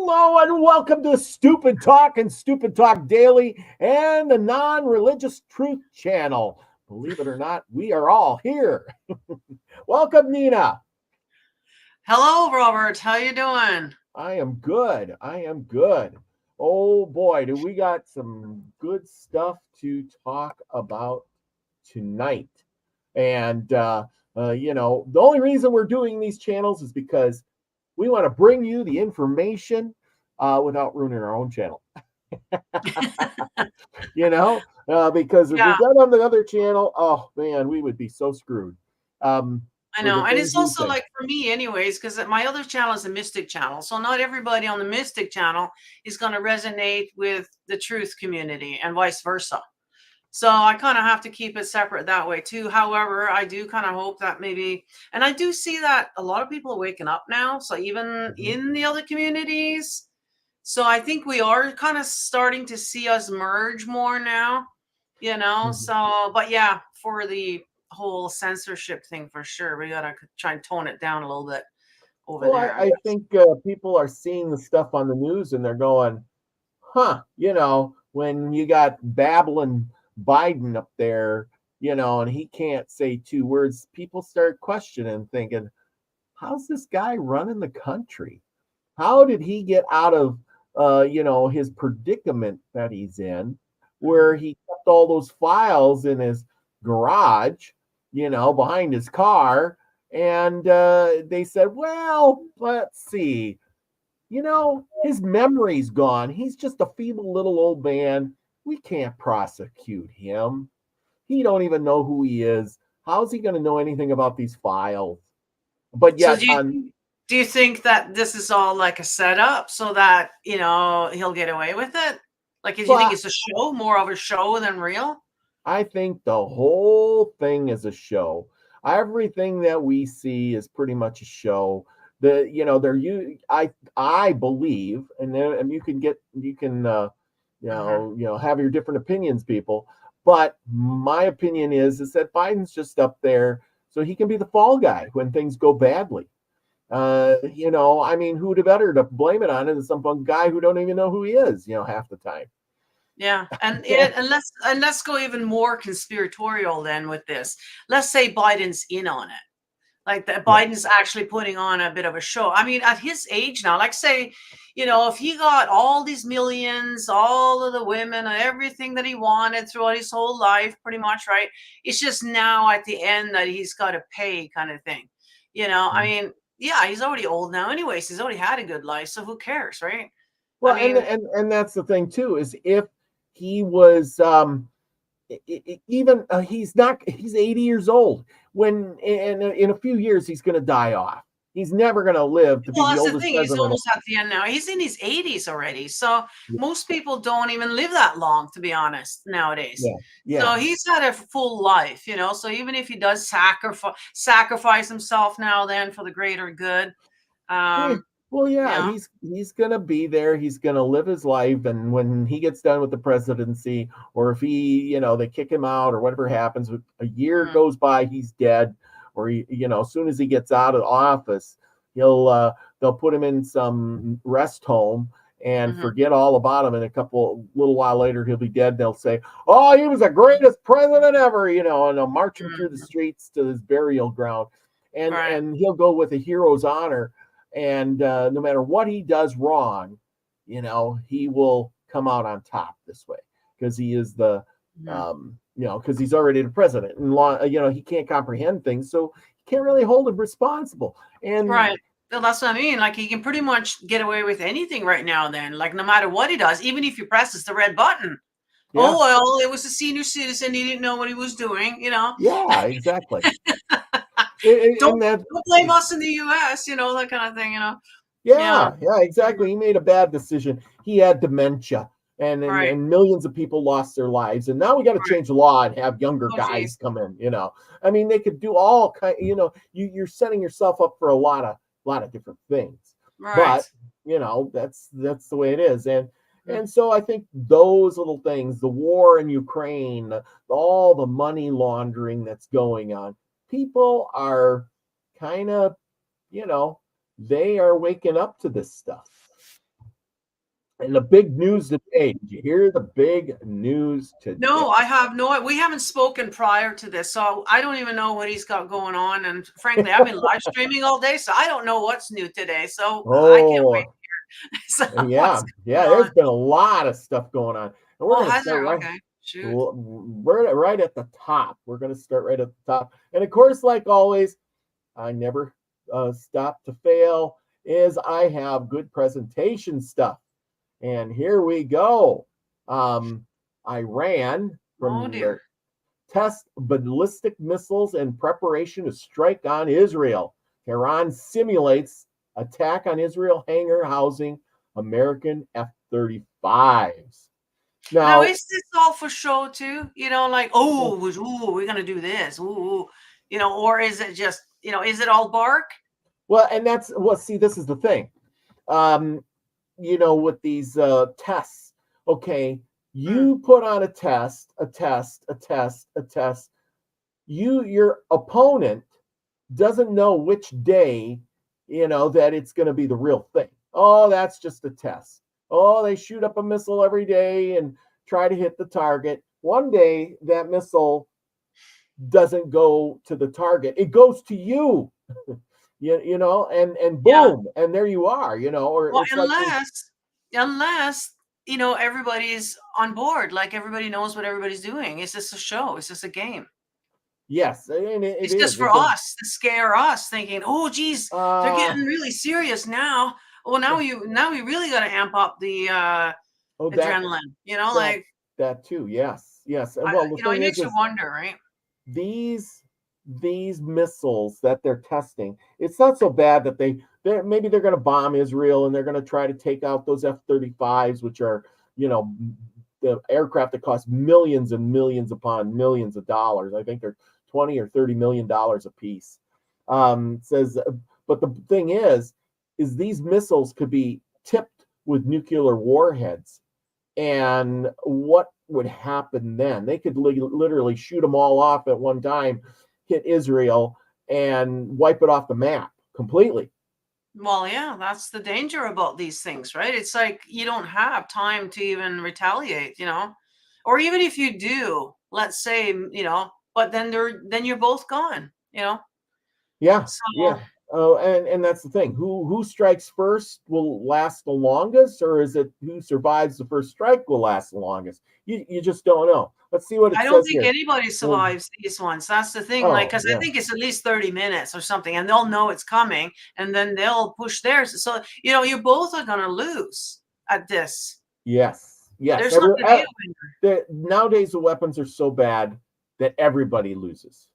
Hello and welcome to Stupid Talk and Stupid Talk Daily and the Non-Religious Truth Channel. Believe it or not, we are all here. Welcome, Nina. Hello, Robert. How you doing? I am good. Oh boy, do we got some good stuff to talk about tonight. And, the only reason we're doing these channels is because we want to bring you the information without ruining our own channel. Because if we got on the other channel, oh man, we would be so screwed. I know. And it's also like for me anyways, because my other channel is a mystic channel. So not everybody on the mystic channel is going to resonate with the truth community and vice versa. So I kind of have to keep it separate that way too. However, I do kind of hope that maybe, and I do see that a lot of people are waking up now. So even in the other communities. So I think we are kind of starting to see us merge more now, So, but yeah, for the whole censorship thing, for sure, we got to try and tone it down a little bit over there. I think people are seeing the stuff on the news and they're going, when you got babbling Biden up there, and he can't say two words, people start questioning, thinking, how's this guy running the country? How did he get out of, his predicament that he's in, where he kept all those files in his garage, behind his car? And they said, well, let's see, his memory's gone. He's just a feeble little old man. We can't prosecute him. He don't even know who he is. How's he going to know anything about these files? But yet, so do you think that this is all like a setup so that, he'll get away with it? Like, do you think it's a show, more of a show than real? I think the whole thing is a show. Everything that we see is pretty much a show. I believe, and you can have your different opinions, people. But my opinion is that Biden's just up there so he can be the fall guy when things go badly. Who'd better to blame it on than some guy who don't even know who he is, half the time. Yeah, and let's go even more conspiratorial then with this. Let's say Biden's in on it. Like that Biden's actually putting on a bit of a show. I mean, at his age now, like say, if he got all these millions, all of the women, everything that he wanted throughout his whole life, pretty much, right? It's just now at the end that he's got to pay kind of thing. I mean, yeah, he's already old now anyways. He's already had a good life. So who cares, right? Well, and that's the thing too, is if he was, he's 80 years old. When in a few years he's going to die off. He's never going to live to be the oldest president. He's almost at the end now. He's in his 80s already. So most people don't even live that long, to be honest, nowadays. Yeah. So he's had a full life, So even if he does sacrifice himself now then for the greater good, he's going to be there. He's going to live his life. And when he gets done with the presidency, or if he, they kick him out or whatever happens, a year goes by, he's dead. Or, as soon as he gets out of office, they'll put him in some rest home and forget all about him. And little while later, he'll be dead. They'll say, oh, he was the greatest president ever, and they'll march him through the streets to his burial ground. And he'll go with a hero's honor. And no matter what he does wrong, he will come out on top this way because he is the, because he's already the president and he can't comprehend things. So he can't really hold him responsible. And right. Well, that's what I mean. Like he can pretty much get away with anything right now then, like no matter what he does, even if he presses the red button. Yeah. Oh, well, it was a senior citizen. He didn't know what he was doing, Yeah, exactly. Don't blame us in the U.S., that kind of thing, Yeah, exactly. He made a bad decision. He had dementia, and millions of people lost their lives. And now we got to change the law and have younger guys come in. I mean, they could do all kind. You're setting yourself up for a lot of different things. Right. But that's the way it is. And so I think those little things, the war in Ukraine, all the money laundering that's going on. People are kind of, they are waking up to this stuff. And the big news today, did you hear the big news today? No, I have no. We haven't spoken prior to this, so I don't even know what he's got going on. And frankly, I've been live streaming all day, so I don't know what's new today. So I can't wait to hear. So yeah, there's been a lot of stuff going on. And we're going to start okay. We're right at the top. We're going to start right at the top. And of course, like always, I never stop to fail, is I have good presentation stuff. And here we go. Iran from test ballistic missiles in preparation to strike on Israel. Iran simulates attack on Israel hangar housing American F-35s. Now, is this all for show too? You know, like, we're gonna do this, you know, or is it just, you know, is it all bark? Well, and see, this is the thing. You know, with these tests, okay, you put on a test. Your opponent doesn't know which day, you know, that it's going to be the real thing. Oh, that's just a test. Oh, they shoot up a missile every day and try to hit the target. One day that missile doesn't go to the target. It goes to you. You know, and boom, and there you are, you know, or well, unless you know everybody's on board, like everybody knows what everybody's doing. It's just a show, it's just a game. Yes, and it's just for us to scare us, thinking, oh geez, they're getting really serious now. Well, now we really got to amp up the adrenaline, you know, like that too. Yes. Well, you know, it makes you wonder, right? These missiles that they're testing, it's not so bad that maybe they're going to bomb Israel and they're going to try to take out those F-35s, which are, you know, the aircraft that cost millions and millions upon millions of dollars. I think they're $20 or $30 million a piece. Says, but the thing is these missiles could be tipped with nuclear warheads, and what would happen then? They could literally shoot them all off at one time, hit Israel, and wipe it off the map completely. Well, yeah, that's the danger about these things, right? It's like you don't have time to even retaliate, you know, or even if you do, let's say, you know, but then you're both gone, you know. Yeah. Oh, and that's the thing. Who strikes first will last the longest, or is it who survives the first strike will last the longest? You just don't know. Let's see what it says. I don't think anybody survives these ones. That's the thing. Like, because I think it's at least 30 minutes or something, and they'll know it's coming, and then they'll push theirs. So, you know, you both are going to lose at this. Yes. There's not going to be a winner. Nowadays, the weapons are so bad that everybody loses.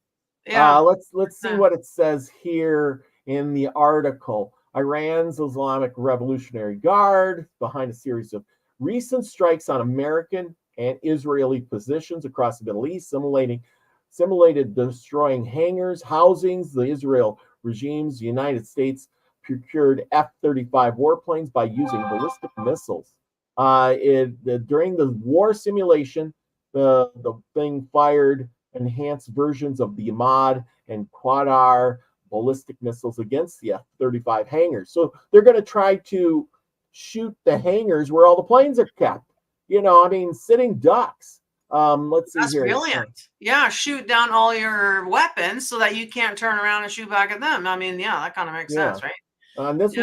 Yeah. Let's see what it says here in the article. Iran's Islamic Revolutionary Guard behind a series of recent strikes on American and Israeli positions across the Middle East, simulated destroying hangars, housings. The Israel regime's United States procured F-35 warplanes by using ballistic missiles. During the war simulation, the thing fired enhanced versions of the Ahmad and Qadar ballistic missiles against the F-35 hangars. So they're going to try to shoot the hangars where all the planes are kept. You know, I mean, sitting ducks. Let's see. That's here. Brilliant. Yeah, shoot down all your weapons so that you can't turn around and shoot back at them. I mean, yeah, that kind of makes sense, right? And this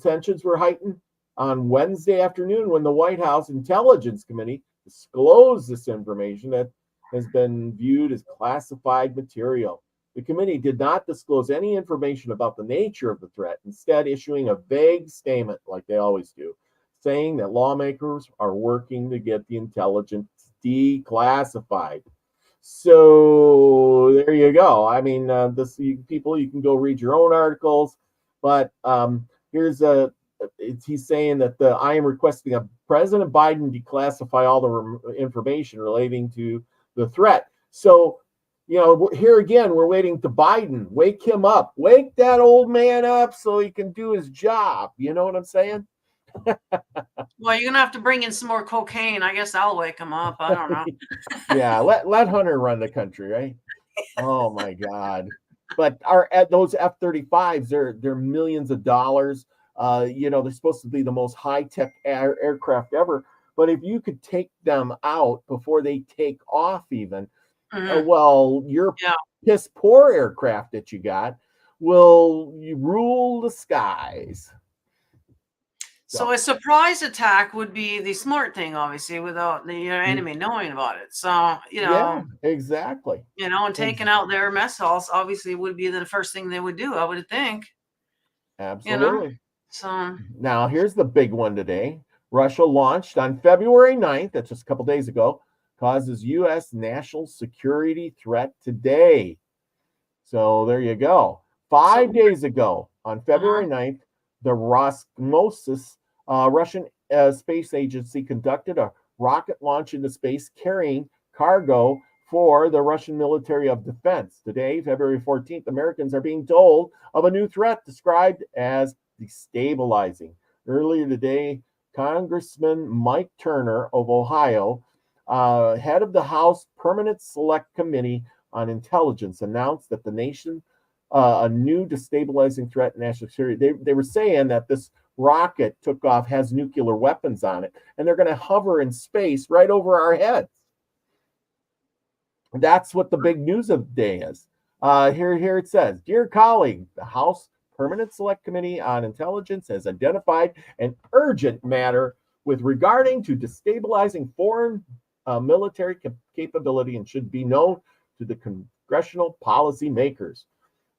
tensions were heightened on Wednesday afternoon when the White House Intelligence Committee disclosed this information that has been viewed as classified material. The committee did not disclose any information about the nature of the threat, instead issuing a vague statement, like they always do, saying that lawmakers are working to get the intelligence declassified. So there you go. I mean, people, you can go read your own articles, but he's saying that I am requesting a President Biden declassify all the information relating to the threat. So, you know, here again, we're waiting to Biden. Wake him up. Wake that old man up so he can do his job. You know what I'm saying? Well, you're gonna have to bring in some more cocaine. I guess I'll wake him up. I don't know. Yeah, let Hunter run the country, right? Oh my God! But those F-35s, they're millions of dollars. They're supposed to be the most high-tech aircraft ever. But if you could take them out before they take off even, well, your piss poor aircraft that you got will rule the skies. So a surprise attack would be the smart thing, obviously, without the enemy knowing about it. So, yeah, exactly. And taking out their mess halls obviously would be the first thing they would do, I would think. Absolutely. So now here's the big one today. Russia launched on February 9th, that's just a couple days ago, causes U.S. national security threat today. So there you go. 5 days ago, on February 9th, the Roscosmos Russian space agency conducted a rocket launch into space carrying cargo for the Russian military of defense. Today, February 14th, Americans are being told of a new threat described as destabilizing. Earlier today, Congressman Mike Turner of Ohio, head of the House Permanent Select Committee on Intelligence, announced that the nation a new destabilizing threat in national security. They were saying that this rocket took off, has nuclear weapons on it, and they're going to hover in space right over our heads. That's what the big news of the day is. Here it says, dear colleague, the House Permanent Select Committee on Intelligence has identified an urgent matter with regarding to destabilizing foreign military capability and should be known to the congressional policy makers.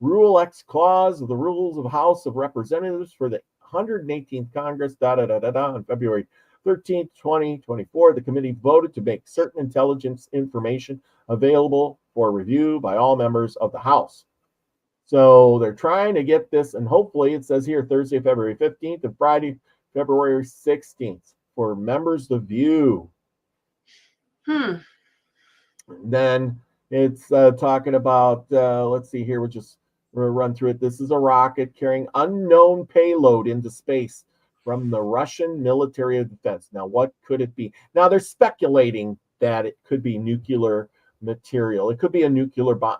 Rule X clause of the Rules of House of Representatives for the 118th Congress, on February 13th, 2024, the committee voted to make certain intelligence information available for review by all members of the House. So they're trying to get this, and hopefully it says here Thursday, February 15th and Friday, February 16th for members to view. Then it's talking about, let's see here, we'll run through it. This is a rocket carrying unknown payload into space from the Russian military of defense. Now, what could it be? Now, they're speculating that it could be nuclear material. It could be a nuclear bomb.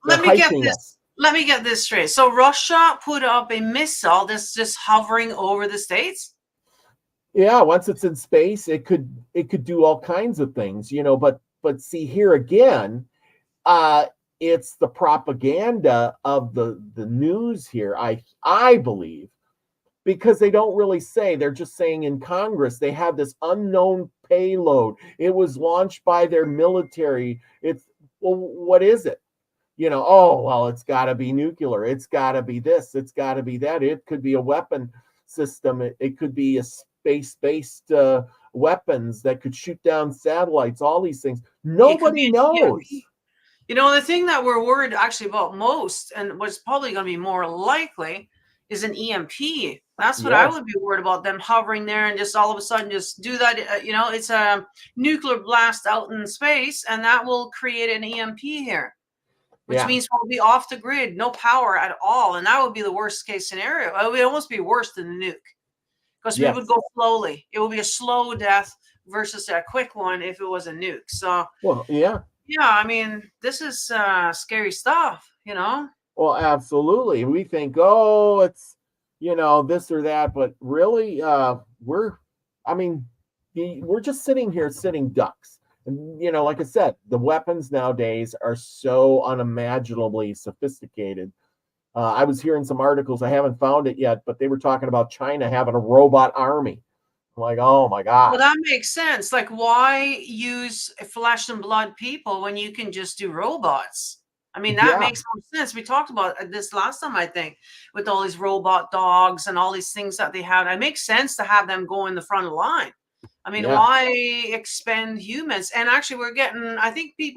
Let me get this straight. So Russia put up a missile that's just hovering over the States? Yeah, once it's in space, it could do all kinds of things, but see here again, it's the propaganda of the news here, I believe, because they don't really say. They're just saying in Congress they have this unknown payload. It was launched by their military. What is it? It's got to be nuclear. It's got to be this. It's got to be that. It could be a weapon system. It could be a space-based weapons that could shoot down satellites. All these things. Nobody knows. The thing that we're worried actually about most, and what's probably going to be more likely, is an EMP. That's what I would be worried about, them hovering there and just all of a sudden just do that. It's a nuclear blast out in space, and that will create an EMP here, which means we'll be off the grid, no power at all. And that would be the worst case scenario. It would almost be worse than the nuke, because we would go slowly. It would be a slow death versus a quick one if it was a nuke. So, I mean, this is scary stuff, Well, absolutely. We think, it's, this or that, but really, we're just sitting here sitting ducks. And, like I said, the weapons nowadays are so unimaginably sophisticated. I was hearing some articles, I haven't found it yet, but they were talking about China having a robot army. I'm like, oh my God. Well, that makes sense. Like, why use flesh and blood people when you can just do robots? I mean, that makes more sense. We talked about this last time, I think, with all these robot dogs and all these things that they have. It makes sense to have them go in the front of the line. I mean, why expend humans? And actually, I think a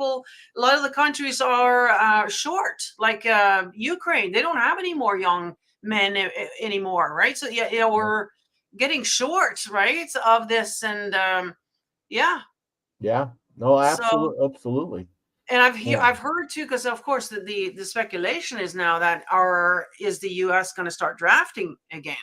lot of the countries are short, like Ukraine. They don't have any more young men anymore, right? So, we're getting short, right, of this. And no, absolutely. And I've heard too, because of course the speculation is now that is the U.S. going to start drafting again?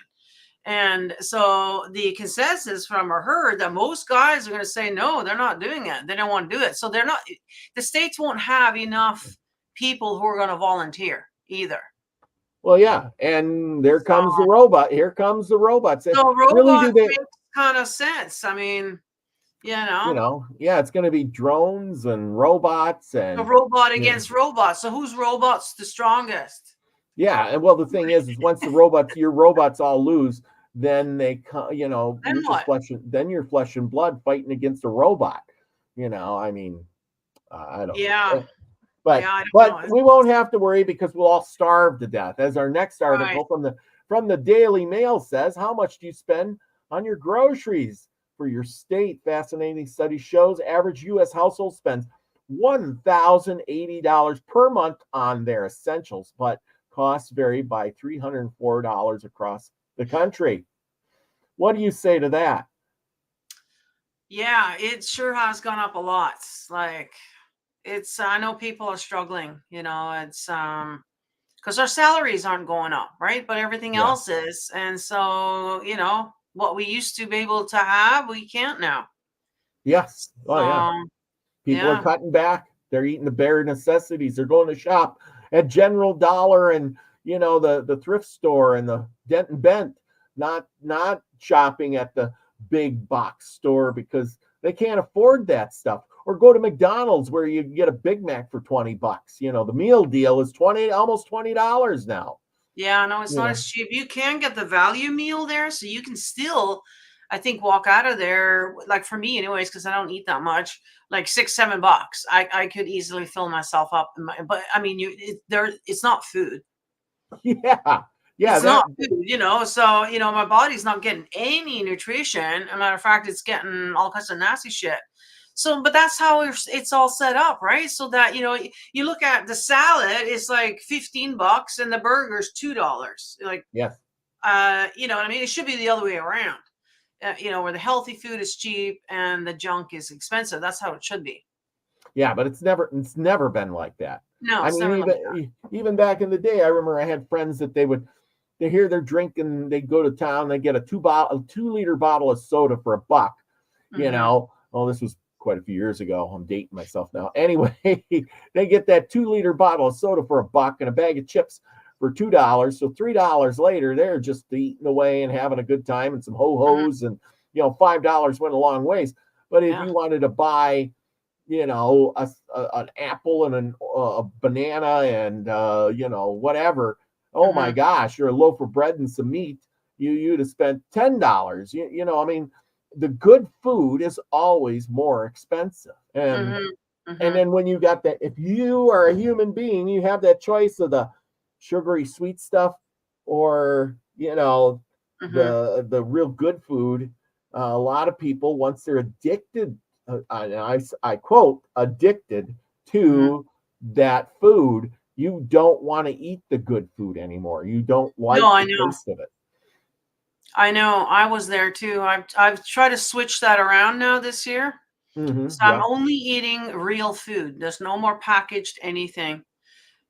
And so the consensus from heard that most guys are going to say no, they're not doing it. They don't want to do it. So the states won't have enough people who are going to volunteer either. Well, yeah, and there comes the robot. Here comes the robots. So Really, robot do they? makes kind of sense. I mean, Yeah, it's going to be drones and robots a and robot against robots. So whose robot's the strongest? yeah, and well, the thing is once your robots all lose, then Then you're just what? then you're flesh and blood fighting against a robot. I mean, I don't know. Yeah. But Yeah, I don't know. we won't have to worry because we'll all starve to death. As our next Right. article from the Daily Mail says, how much do you spend on your groceries for your state? Fascinating study shows average U.S. household spends $1,080 per month on their essentials, but costs vary by $304 across the country. What do you say to that? Yeah, it sure has gone up a lot. Like I know people are struggling, it's because our salaries aren't going up, right? But everything Yeah. else is. And so, what we used to be able to have, we can't now. Yes. Oh, yeah. People are Yeah. cutting back. They're eating the bare necessities. They're going to shop at General Dollar and the thrift store and the Dent and Bent, not shopping at the big box store because they can't afford that stuff. Or go to McDonald's where you get a Big Mac for $20. The meal deal is almost $20 now. Yeah, no, it's not as cheap. You can get the value meal there, so you can still, I think, walk out of there, like for me anyways, because I don't eat that much, like $6-7. I could easily fill myself up. But I mean, it's not food. Yeah. Yeah. It's not food, so, my body's not getting any nutrition. As a matter of fact, it's getting all kinds of nasty shit. So, but that's how it's all set up, right? So that, you look at the salad, it's like $15 and the burger's $2. Like, yes. you know what I mean? It should be the other way around, where the healthy food is cheap and the junk is expensive. That's how it should be. Yeah, but it's never been like that. No, I it's mean, never like that. even back in the day, I remember I had friends that they hear they're drinking, they go to town, they get a 2-liter bottle of soda for $1. Oh, this was quite a few years ago. I'm dating myself now. Anyway, they get that 2-liter bottle of soda for $1 and a bag of chips for $2. So $3 later, they're just eating away and having a good time and some ho-hos and $5 went a long ways. But if you wanted to buy an apple and a banana and whatever, oh my gosh, or a loaf of bread and some meat, you'd have spent $10. I mean, the good food is always more expensive. And and then when you got that, if you are a human being, you have that choice of the sugary sweet stuff or the real good food. A lot of people, once they're addicted, I quote, addicted to that food, you don't want to eat the good food anymore. You don't like the taste of it. I know. I was there too. I've tried to switch that around now this year. So I'm only eating real food. There's no more packaged anything.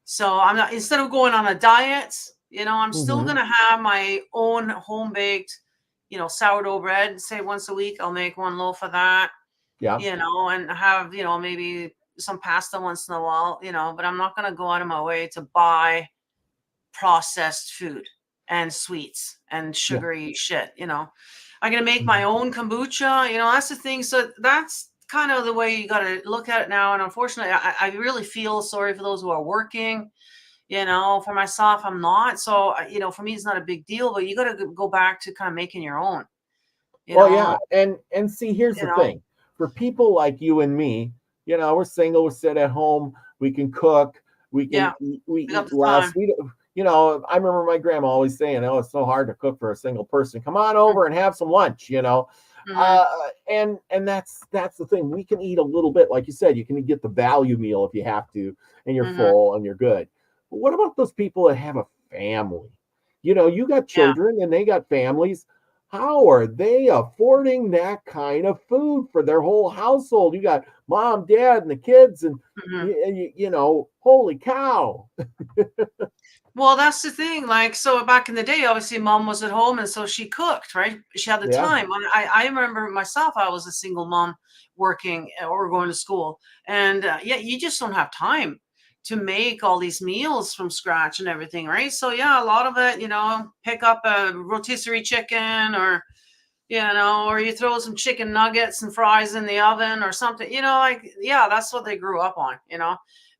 So I'm not, instead of going on a diet, I'm still going to have my own home baked, sourdough bread. Say once a week, I'll make one loaf of that. Yeah. And have, maybe some pasta once in a while, but I'm not going to go out of my way to buy processed food and sweets and sugary shit. I'm going to make my own kombucha. That's the thing. So that's kind of the way you got to look at it now. And unfortunately, I really feel sorry for those who are working. For myself, I'm not. So, for me, it's not a big deal, but you got to go back to kind of making your own. Yeah. And see, here's the thing. For people like you and me, we're single, we sit at home, we can cook, we can eat less. I remember my grandma always saying, "Oh, it's so hard to cook for a single person. Come on over and have some lunch." And that's the thing. We can eat a little bit, like you said. You can get the value meal if you have to, and you're full and you're good. But what about those people that have a family? You got children and they got families. How are they affording that kind of food for their whole household? You got mom, dad, and the kids, and holy cow. Well, that's the thing. Like, so back in the day, obviously mom was at home and so she cooked, right? She had the time. I remember myself, I was a single mom working or going to school. And you just don't have time to make all these meals from scratch and everything, right? So yeah, a lot of it, pick up a rotisserie chicken, or or you throw some chicken nuggets and fries in the oven or something, that's what they grew up on,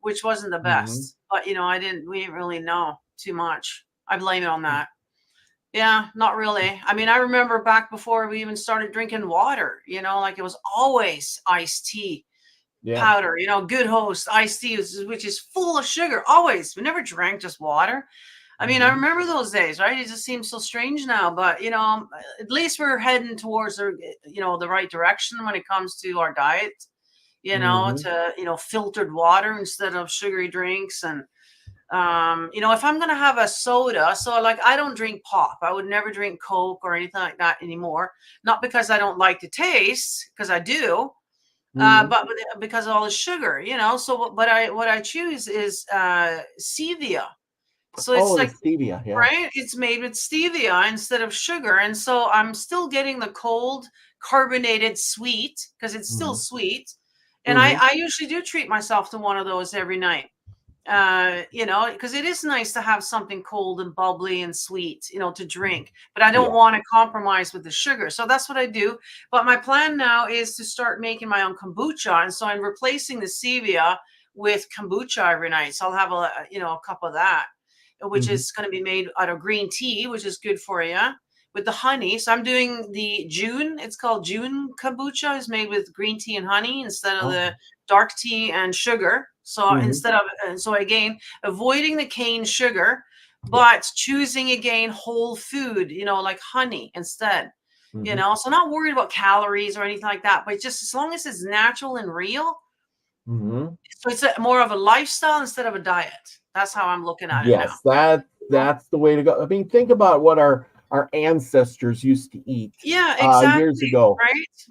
which wasn't the best. But we didn't really know too much. I blame it on that. Yeah, not really. I mean, I remember back before we even started drinking water, like it was always iced tea powder, Good Host iced tea, which is full of sugar. Always. We never drank just water. I mean, I remember those days, right? It just seems so strange now, but at least we're heading towards the right direction when it comes to our diet, to filtered water instead of sugary drinks. And if I'm gonna have a soda, so like I don't drink pop. I would never drink Coke or anything like that anymore. Not because I don't like the taste, because I do, but because of all the sugar, So what I choose is stevia. So it's like stevia, right? It's made with stevia instead of sugar. And so I'm still getting the cold carbonated sweet because it's still sweet. And I usually do treat myself to one of those every night. Because it is nice to have something cold and bubbly and sweet, to drink, but I don't want to compromise with the sugar. So that's what I do. But my plan now is to start making my own kombucha. And so I'm replacing the stevia with kombucha every night. So I'll have a cup of that, which is going to be made out of green tea, which is good for you, with the honey. So I'm doing the June. It's called June kombucha. It's made with green tea and honey instead of the dark tea and sugar. So so again, avoiding the cane sugar, but choosing again whole food, like honey instead. So not worried about calories or anything like that, but just as long as it's natural and real. So it's more of a lifestyle instead of a diet. That's how I'm looking at it now. Yes, that's the way to go. I mean, think about what our ancestors used to eat. Yeah, exactly. Years ago.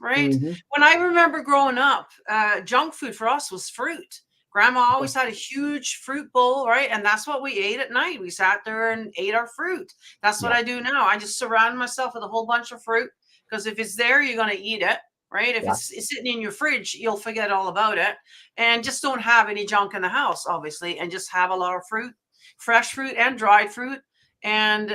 Right. When I remember growing up, junk food for us was fruit. Grandma always had a huge fruit bowl, right? And that's what we ate at night. We sat there and ate our fruit. That's what I do now. I just surround myself with a whole bunch of fruit, because if it's there, you're going to eat it, right? If it's sitting in your fridge, you'll forget all about it. And just don't have any junk in the house, obviously, and just have a lot of fruit, fresh fruit and dried fruit, and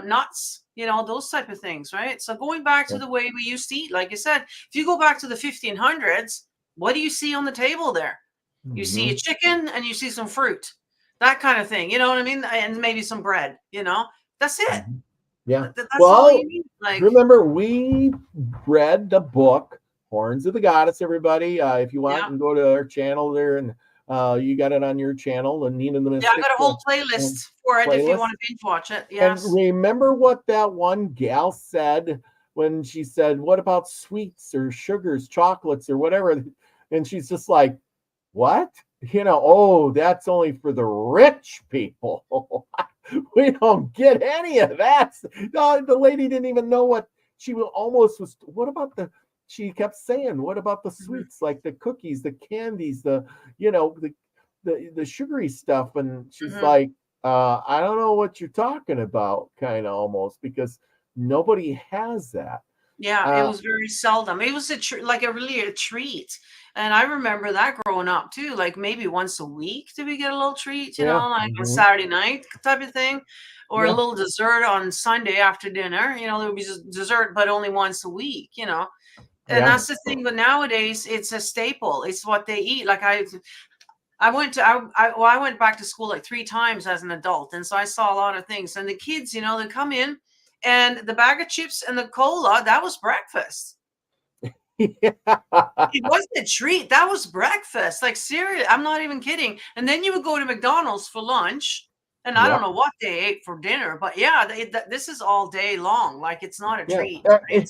nuts, those type of things, right? So going back to the way we used to eat, like you said, if you go back to the 1500s, what do you see on the table there? You see a chicken and you see some fruit, that kind of thing. You know what I mean? And maybe some bread, that's it. Yeah. That's all you need. Like, remember, we read the book, Horns of the Goddess, everybody. If you want, and go to our channel there, and you got it on your channel, the Nina the Mystic. Yeah, I got a whole playlist for it if you want to binge watch it. Yes. And remember what that one gal said when she said, "What about sweets or sugars, chocolates or whatever?" And she's just like, "What? That's only for the rich people." We don't get any of that. No, the lady didn't even know what she was. What about she kept saying, what about the sweets, like the cookies, the candies, the sugary stuff? And she's like, I don't know what you're talking about, kind of almost, because nobody has that. Yeah, it was very seldom. It was really a treat. And I remember that growing up too, like maybe once a week did we get a little treat, like on Saturday night type of thing, or a little dessert on Sunday after dinner. There would be dessert, but only once a week, And that's the thing. But nowadays it's a staple. It's what they eat. Like I went back to school like 3 times as an adult. And so I saw a lot of things. And the kids, they come in, and the bag of chips and the cola, that was breakfast. It wasn't a treat. That was breakfast. Like, seriously, I'm not even kidding. And then you would go to McDonald's for lunch, and I don't know what they ate for dinner, but this is all day long. Like, it's not a treat.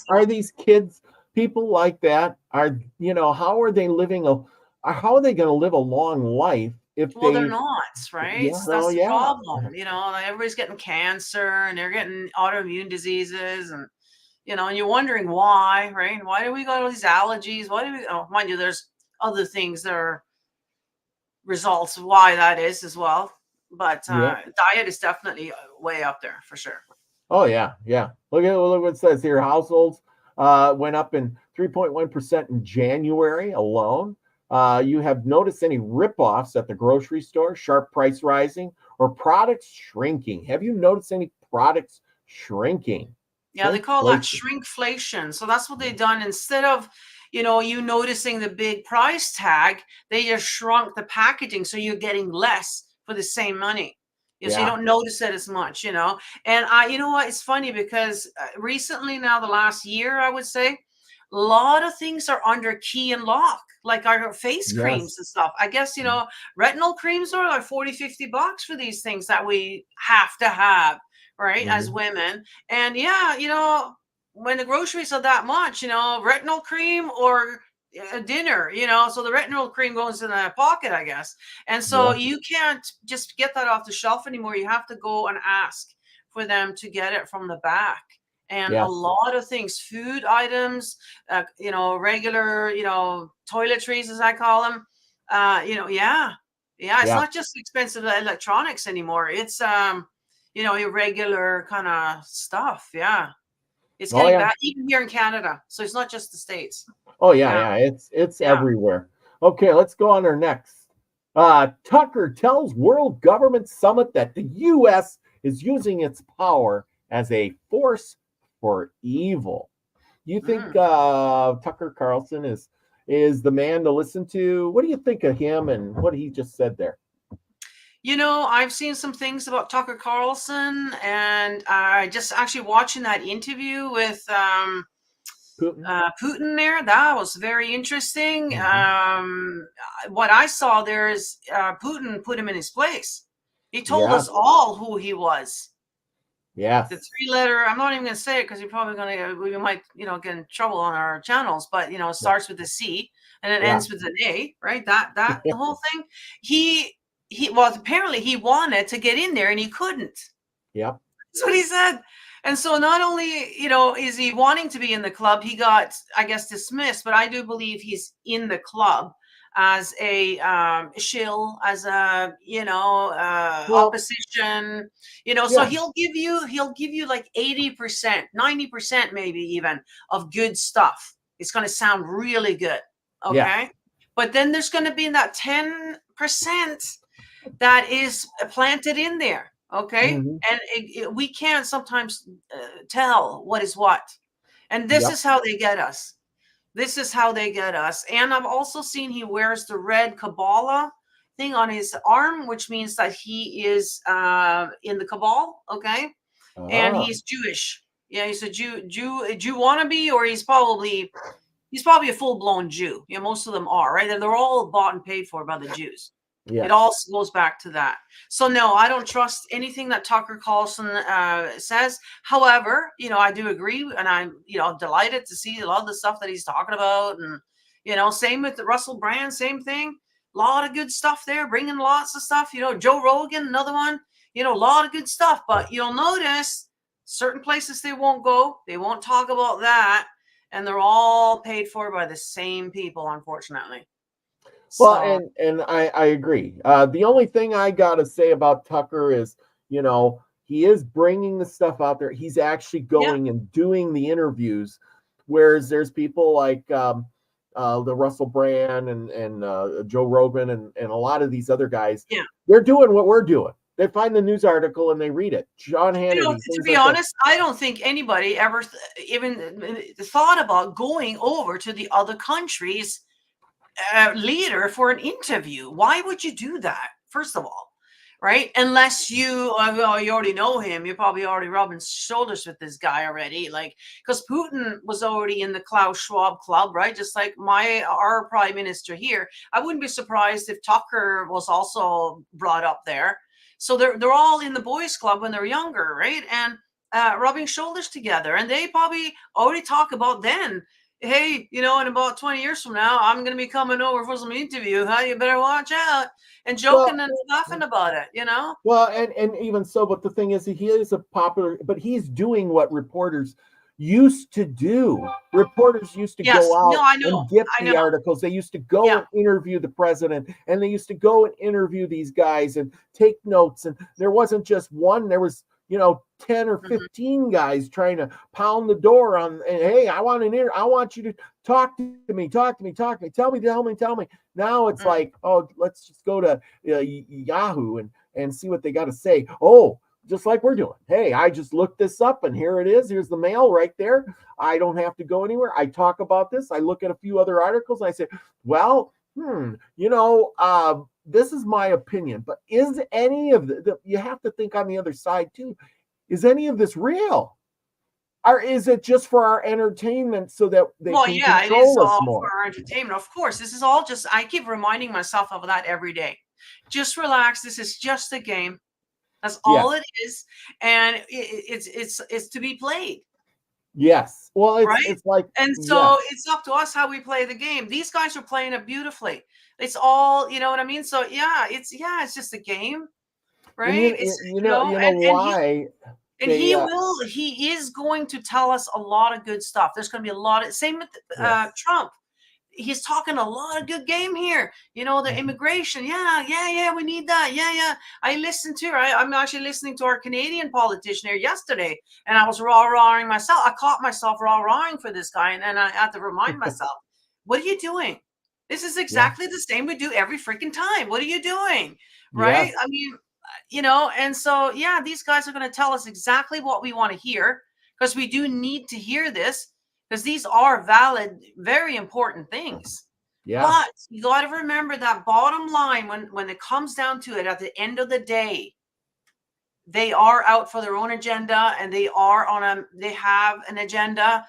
Are these kids, people like that? How are they living how are they going to live a long life if they're not, right? That's the problem. Everybody's getting cancer, and they're getting autoimmune diseases, and and you're wondering why, right? Why do we got all these allergies? Mind you, there's other things that are results of why that is as well. But diet is definitely way up there for sure. Oh yeah. Look what it says here. Households went up in 3.1% in January alone. You have noticed any ripoffs at the grocery store, sharp price rising, or products shrinking? Have you noticed any products shrinking? Yeah, they call that shrinkflation. So that's what they've done. Instead of, you noticing the big price tag, they just shrunk the packaging. So you're getting less for the same money. So you don't notice it as much, And you know what? It's funny because recently now, the last year, I would say, a lot of things are under key and lock, like our face creams and stuff. I guess, retinol creams are like $40-$50 for these things that we have to have, right, as women. And when the groceries are that much, retinol cream or dinner, so the retinol cream goes in the pocket, I guess. And so you can't just get that off the shelf anymore. You have to go and ask for them to get it from the back. And a lot of things, food items, regular, toiletries, as I call them, it's not just expensive electronics anymore. It's, your regular kind of stuff. Yeah. It's getting bad, even here in Canada. So it's not just the States. Oh, yeah. It's everywhere. Okay, let's go on our next. Tucker tells World Government Summit that the U.S. is using its power as a force for evil. You think Tucker Carlson is the man to listen to? What do you think of him and what he just said there? I've seen some things about Tucker Carlson, and I just actually watching that interview with Putin there. That was very interesting. What I saw there is Putin put him in his place. He told us all who he was. Yeah. The 3-letter, I'm not even going to say it because you're probably going to, we might, get in trouble on our channels, but, it starts with a C and it ends with an A, right? That the whole thing. Well, apparently he wanted to get in there and he couldn't. Yep. That's what he said. And so not only, is he wanting to be in the club, he got, I guess, dismissed, but I do believe he's in the club as a shill, as a, opposition, so he'll give you like 80%, 90%, maybe even of good stuff. It's going to sound really good. Okay. Yeah. But then there's going to be that 10% that is planted in there. Okay. And we can't sometimes tell what is what. And this is how they get us. This is how they get us. And I've also seen he wears the red Kabbalah thing on his arm, which means that he is in the Cabal. Okay. And he's Jewish. Yeah. He's a Jew wannabe, or he's probably a full-blown Jew. Most of them are, right? And they're all bought and paid for by the Jews. Yeah. It all goes back to that. So no, I don't trust anything that Tucker Carlson says. However, I do agree, and I'm, delighted to see a lot of the stuff that he's talking about. And, same with the Russell Brand, same thing. A lot of good stuff there, bringing lots of stuff. Joe Rogan, another one. A lot of good stuff. But you'll notice certain places they won't go. They won't talk about that. And they're all paid for by the same people, unfortunately. Well, and I agree. The only thing I got to say about Tucker is, he is bringing the stuff out there. He's actually going and doing the interviews, whereas there's people like the Russell Brand and Joe Rogan and a lot of these other guys. Yeah. They're doing what we're doing. They find the news article and they read it. John Hannity. To be honest, I don't think anybody ever even thought about going over to the other countries' leader for an interview. Why would you do that? First of all, right? Unless you already know him, you're probably already rubbing shoulders with this guy already. Like, because Putin was already in the Klaus Schwab club, right? Just like our prime minister here. I wouldn't be surprised if Tucker was also brought up there. So they're all in the boys' club when they're younger, right? And rubbing shoulders together. And they probably already talk about then, hey, in about 20 years from now, I'm going to be coming over for some interview. Huh? You better watch out. And joking and laughing about it, Well, and even so, but the thing is, he is a popular, but he's doing what reporters used to do. Reporters used to go out and get the articles. They used to go and interview the president, and they used to go and interview these guys and take notes. And there wasn't just one, there was 10 or 15 guys trying to pound the door on, and hey, I want you to talk to me, tell me. Now it's like, oh, let's just go to Yahoo and see what they got to say. Oh, just like we're doing. Hey, I just looked this up and here it is. Here's the mail right there. I don't have to go anywhere. I talk about this. I look at a few other articles. And I say, well, this is my opinion, but is any of you have to think on the other side too. Is any of this real? Or is it just for our entertainment so that they can control us more? For our entertainment. Of course, this is all just, I keep reminding myself of that every day. Just relax. This is just a game. That's all it is. And it's to be played. Yes. Well, it's like, and so it's up to us how we play the game. These guys are playing it beautifully. It's all, you know what I mean? So it's just a game, right? Why? He is going to tell us a lot of good stuff. There's going to be a lot of, same with Trump. He's talking a lot of good game here. The immigration. Yeah. We need that. Yeah. I listened to her. I'm actually listening to our Canadian politician here yesterday, and I was rah-rahing myself. I caught myself rah-rahing for this guy, and I had to remind myself, what are you doing? This is exactly the same we do every freaking time. What are you doing? Right? I mean, and so, these guys are going to tell us exactly what we want to hear, because we do need to hear this. Because these are valid, very important things. Yeah. But you got to remember that bottom line, when it comes down to it, at the end of the day, they are out for their own agenda, and they have an agenda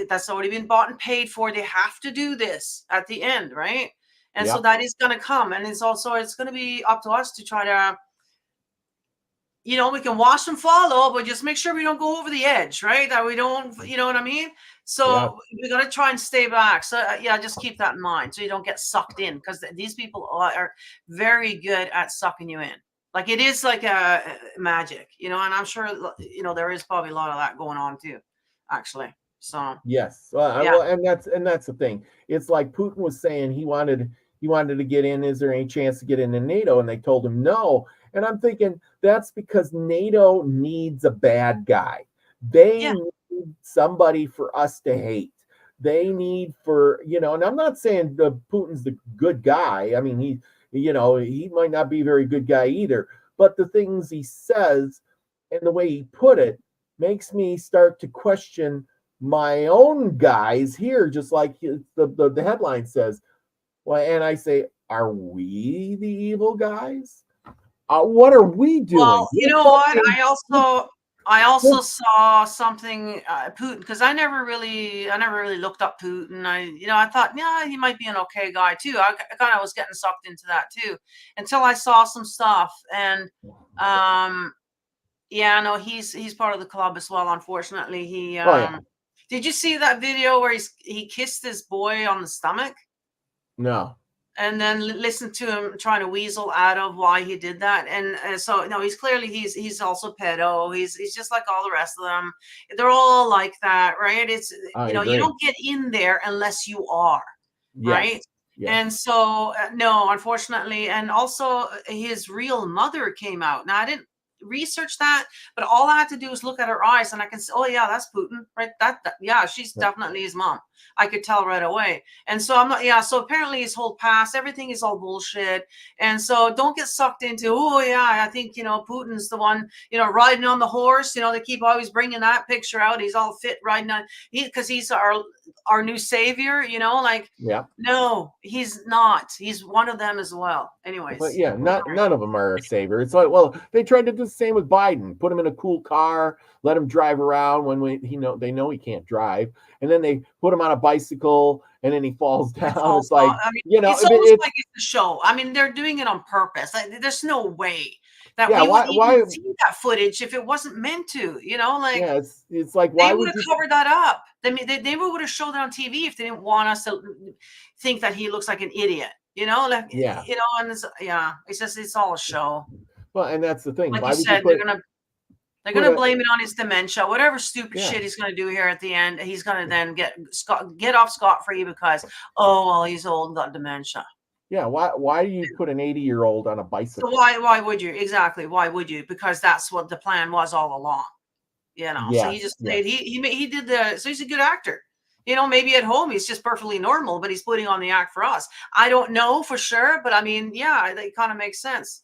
that's already been bought and paid for. They have to do this at the end, right? And so that is going to come. And it's going to be up to us to try to, we can watch them follow, but just make sure we don't go over the edge, right? That we don't, you know what I mean? So we got to try and stay back. So just keep that in mind, so you don't get sucked in, because these people are very good at sucking you in. Like, it is like a magic, and I'm sure, there is probably a lot of that going on too, actually. So yes, well, and that's the thing. It's like Putin was saying he wanted to get in. Is there any chance to get into NATO? And they told him no. And I'm thinking that's because NATO needs a bad guy. They need somebody for us to hate. They need and I'm not saying Putin's the good guy. I mean, he might not be a very good guy either. But the things he says and the way he put it makes me start to question my own guys here, just like the headline says. Well, and I say, are we the evil guys? What are we doing? Well, you know what? I also saw something Putin, because I never really looked up Putin. I thought, he might be an okay guy too. I kind of was getting sucked into that too, until I saw some stuff. And he's part of the club as well. Unfortunately, he. Did you see that video where he kissed his boy on the stomach? No. And then listen to him trying to weasel out of why he did that. And so, no, he's clearly, he's also pedo. He's just like all the rest of them. They're all like that, right? It's, you don't get in there unless you are, right? Yes. And so, no, unfortunately. And also his real mother came out. Now, I didn't research that, but all I had to do was look at her eyes, and I can say, oh yeah, that's Putin, right? She's definitely his mom. I could tell right away. And so I'm not, so apparently his whole past, everything is all bullshit. And so don't get sucked into, I think, Putin's the one, riding on the horse, they keep always bringing that picture out. He's all fit riding on, because he's our new savior, no, he's not. He's one of them as well. Anyways. But none of them are a savior. It's like, well, they tried to do the same with Biden, put him in a cool car, let him drive around when they know he can't drive. And then they put him on a bicycle, and then he falls down. It's like, it's almost like it's a show. I mean, they're doing it on purpose. There's no way that we would even see that footage if it wasn't meant to, it's like, why they would have covered that up. They would have showed it on TV if they didn't want us to think that he looks like an idiot, and it's just, it's all a show. Well, and that's the thing. Like you said, they're gonna blame it on his dementia, whatever stupid shit he's gonna do here at the end. He's gonna then get off scot-free because, he's old and got dementia. Yeah, why do you put an 80-year-old on a bicycle? So why would you? Exactly. Why would you? Because that's what the plan was all along. You know, so he just played, he did so he's a good actor. You know, maybe at home he's just perfectly normal, but he's putting on the act for us. I don't know for sure, but I mean, yeah, it kind of makes sense.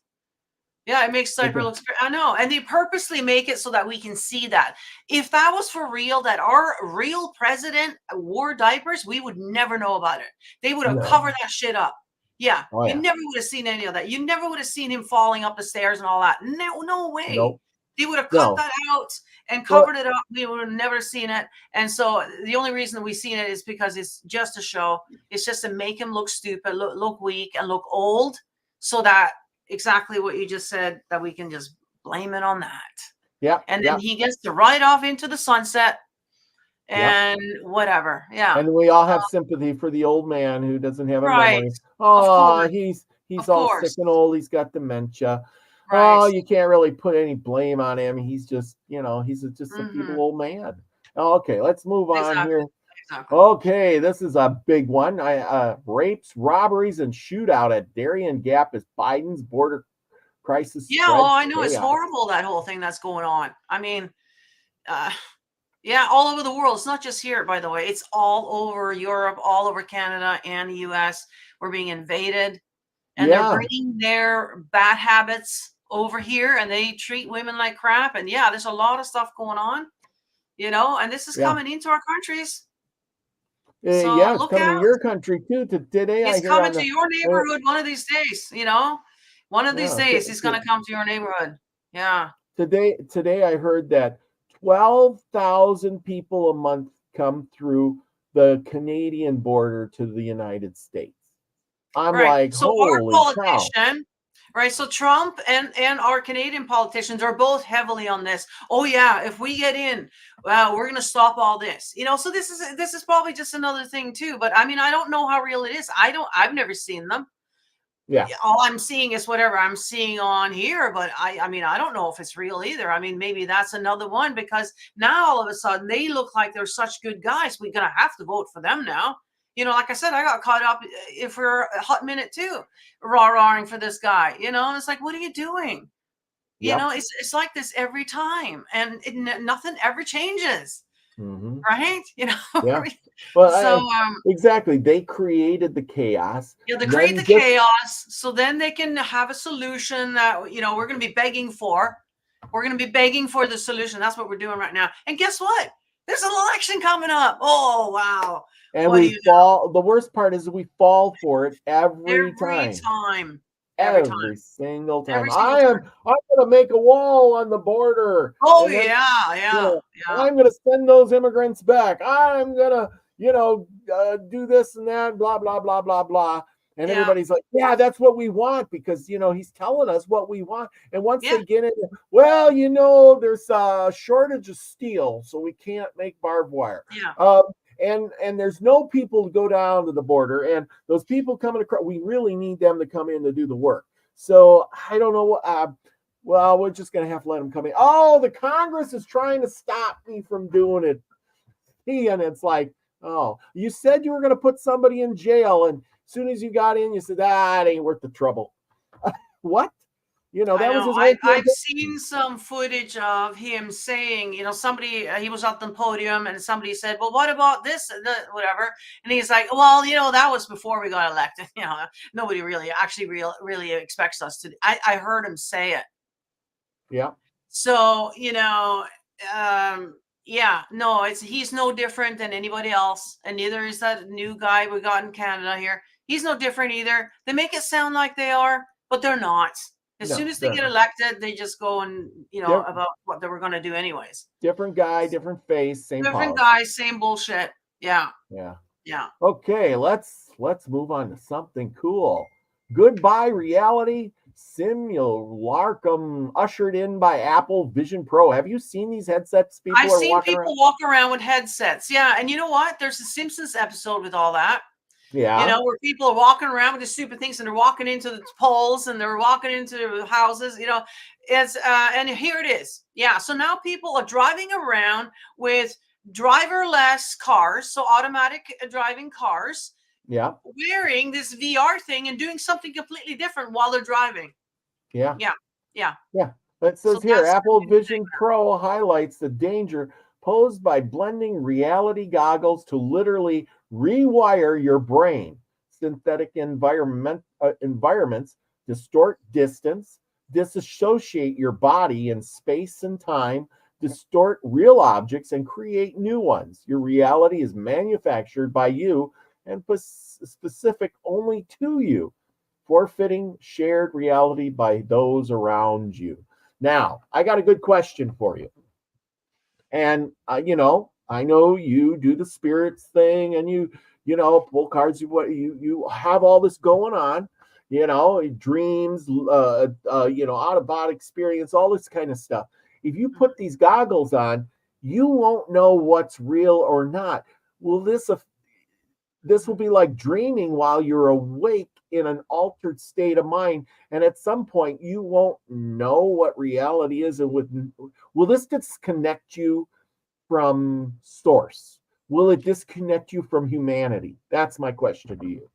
Yeah, it makes diaper look. I know, and they purposely make it so that we can see that. If that was for real, that our real president wore diapers, we would never know about it. They would have covered that shit up. Yeah, you never would have seen any of that. You never would have seen him falling up the stairs and all that. No way. Nope. They would have cut that out and covered it up. We would have never seen it. And so the only reason we've seen it is because it's just a show. It's just to make him look stupid, look weak, and look old, so that exactly what you just said, that we can just blame it on that. Yeah. And then he gets to ride off into the sunset and whatever. Yeah. And we all have sympathy for the old man who doesn't have a memory. Oh, he's all sick and old. He's got dementia. Right. Oh, you can't really put any blame on him. He's just, he's just a feeble old man. Okay, let's move on here. Exactly. Okay, this is a big one. Rapes, robberies, and shootout at Darien Gap as Biden's border crisis. Yeah, well, I know it's horrible, that whole thing that's going on. I mean, yeah, all over the world. It's not just here, by the way. It's all over Europe, all over Canada and the US. We're being invaded, and they're bringing their bad habits over here, and they treat women like crap. And yeah, there's a lot of stuff going on, and this is coming into our countries. So it's coming to your country too. Today, it's coming to your neighborhood one of these days. One of these days, it's going to come to your neighborhood. Yeah. Today, I heard that 12,000 people a month come through the Canadian border to the United States. I'm like, so holy cow. Right. So Trump and our Canadian politicians are both heavily on this. Oh, yeah. If we get in, well, we're going to stop all this. So this is probably just another thing, too. But I mean, I don't know how real it is. I've never seen them. Yeah. All I'm seeing is whatever I'm seeing on here. But I mean, I don't know if it's real either. I mean, maybe that's another one, because now all of a sudden they look like they're such good guys. We're going to have to vote for them now. Like I said, I got caught up for a hot minute too, rah-rahing for this guy, and it's like, what are you doing? It's like this every time, and nothing ever changes. Right? Yeah. Well, exactly. They created the chaos. Yeah, they create the chaos, so then they can have a solution that, we're going to be begging for. We're going to be begging for the solution. That's what we're doing right now. And guess what? There's an election coming up. Oh, wow. And we fall. The worst part is we fall for it every time. Every single time. I'm going to make a wall on the border. Oh, then, yeah. I'm going to send those immigrants back. I'm going to, do this and that, blah, blah, blah, blah, blah. And everybody's like, yeah, that's what we want, because, he's telling us what we want. And once they get it, well, there's a shortage of steel, so we can't make barbed wire. Yeah. And there's no people to go down to the border, and those people coming across, we really need them to come in to do the work. So I don't know what. Well, we're just gonna have to let them come in. Oh, the Congress is trying to stop me from doing it. And it's like, oh, you said you were gonna put somebody in jail, and as soon as you got in, you said, it ain't worth the trouble. What? That was his whole I've seen some footage of him saying, somebody, he was at the podium and somebody said, well, what about this and whatever? And he's like, well, that was before we got elected. Nobody really really expects us to. I heard him say it. Yeah. So, he's no different than anybody else. And neither is that new guy we got in Canada here. He's no different either. They make it sound like they are, but they're not. As soon as they get elected, they just go and, about what they were going to do anyways. Different guy, different face, same different guy, same bullshit. Yeah. Okay, let's move on to something cool. Goodbye reality simulacrum ushered in by Apple Vision Pro. Have you seen these headsets? I've seen people walk around with headsets. Yeah, and you know what? There's a Simpsons episode with all that. Yeah. Where people are walking around with the stupid things, and they're walking into the poles, and they're walking into houses, it's and here it is. Yeah. So now people are driving around with driverless cars, so automatic driving cars, Yeah. wearing this VR thing and doing something completely different while they're driving. Yeah. Yeah. Yeah. Yeah. It says So here, that's Apple Vision Pro highlights the danger posed by blending reality goggles to literally rewire your brain. Synthetic environments distort distance, disassociate your body in space and time, distort real objects, and create new ones. Your reality is manufactured by you and specific only to you, forfeiting shared reality by those around you. Now, I got a good question for you. And, I know you do the spirits thing and pull cards, you have all this going on, dreams, out of body experience, all this kind of stuff. If you put these goggles on, you won't know what's real or not. Will this will be like dreaming while you're awake in an altered state of mind, and at some point you won't know what reality is. And will this disconnect you from source? Will it disconnect you from humanity? That's my question to you.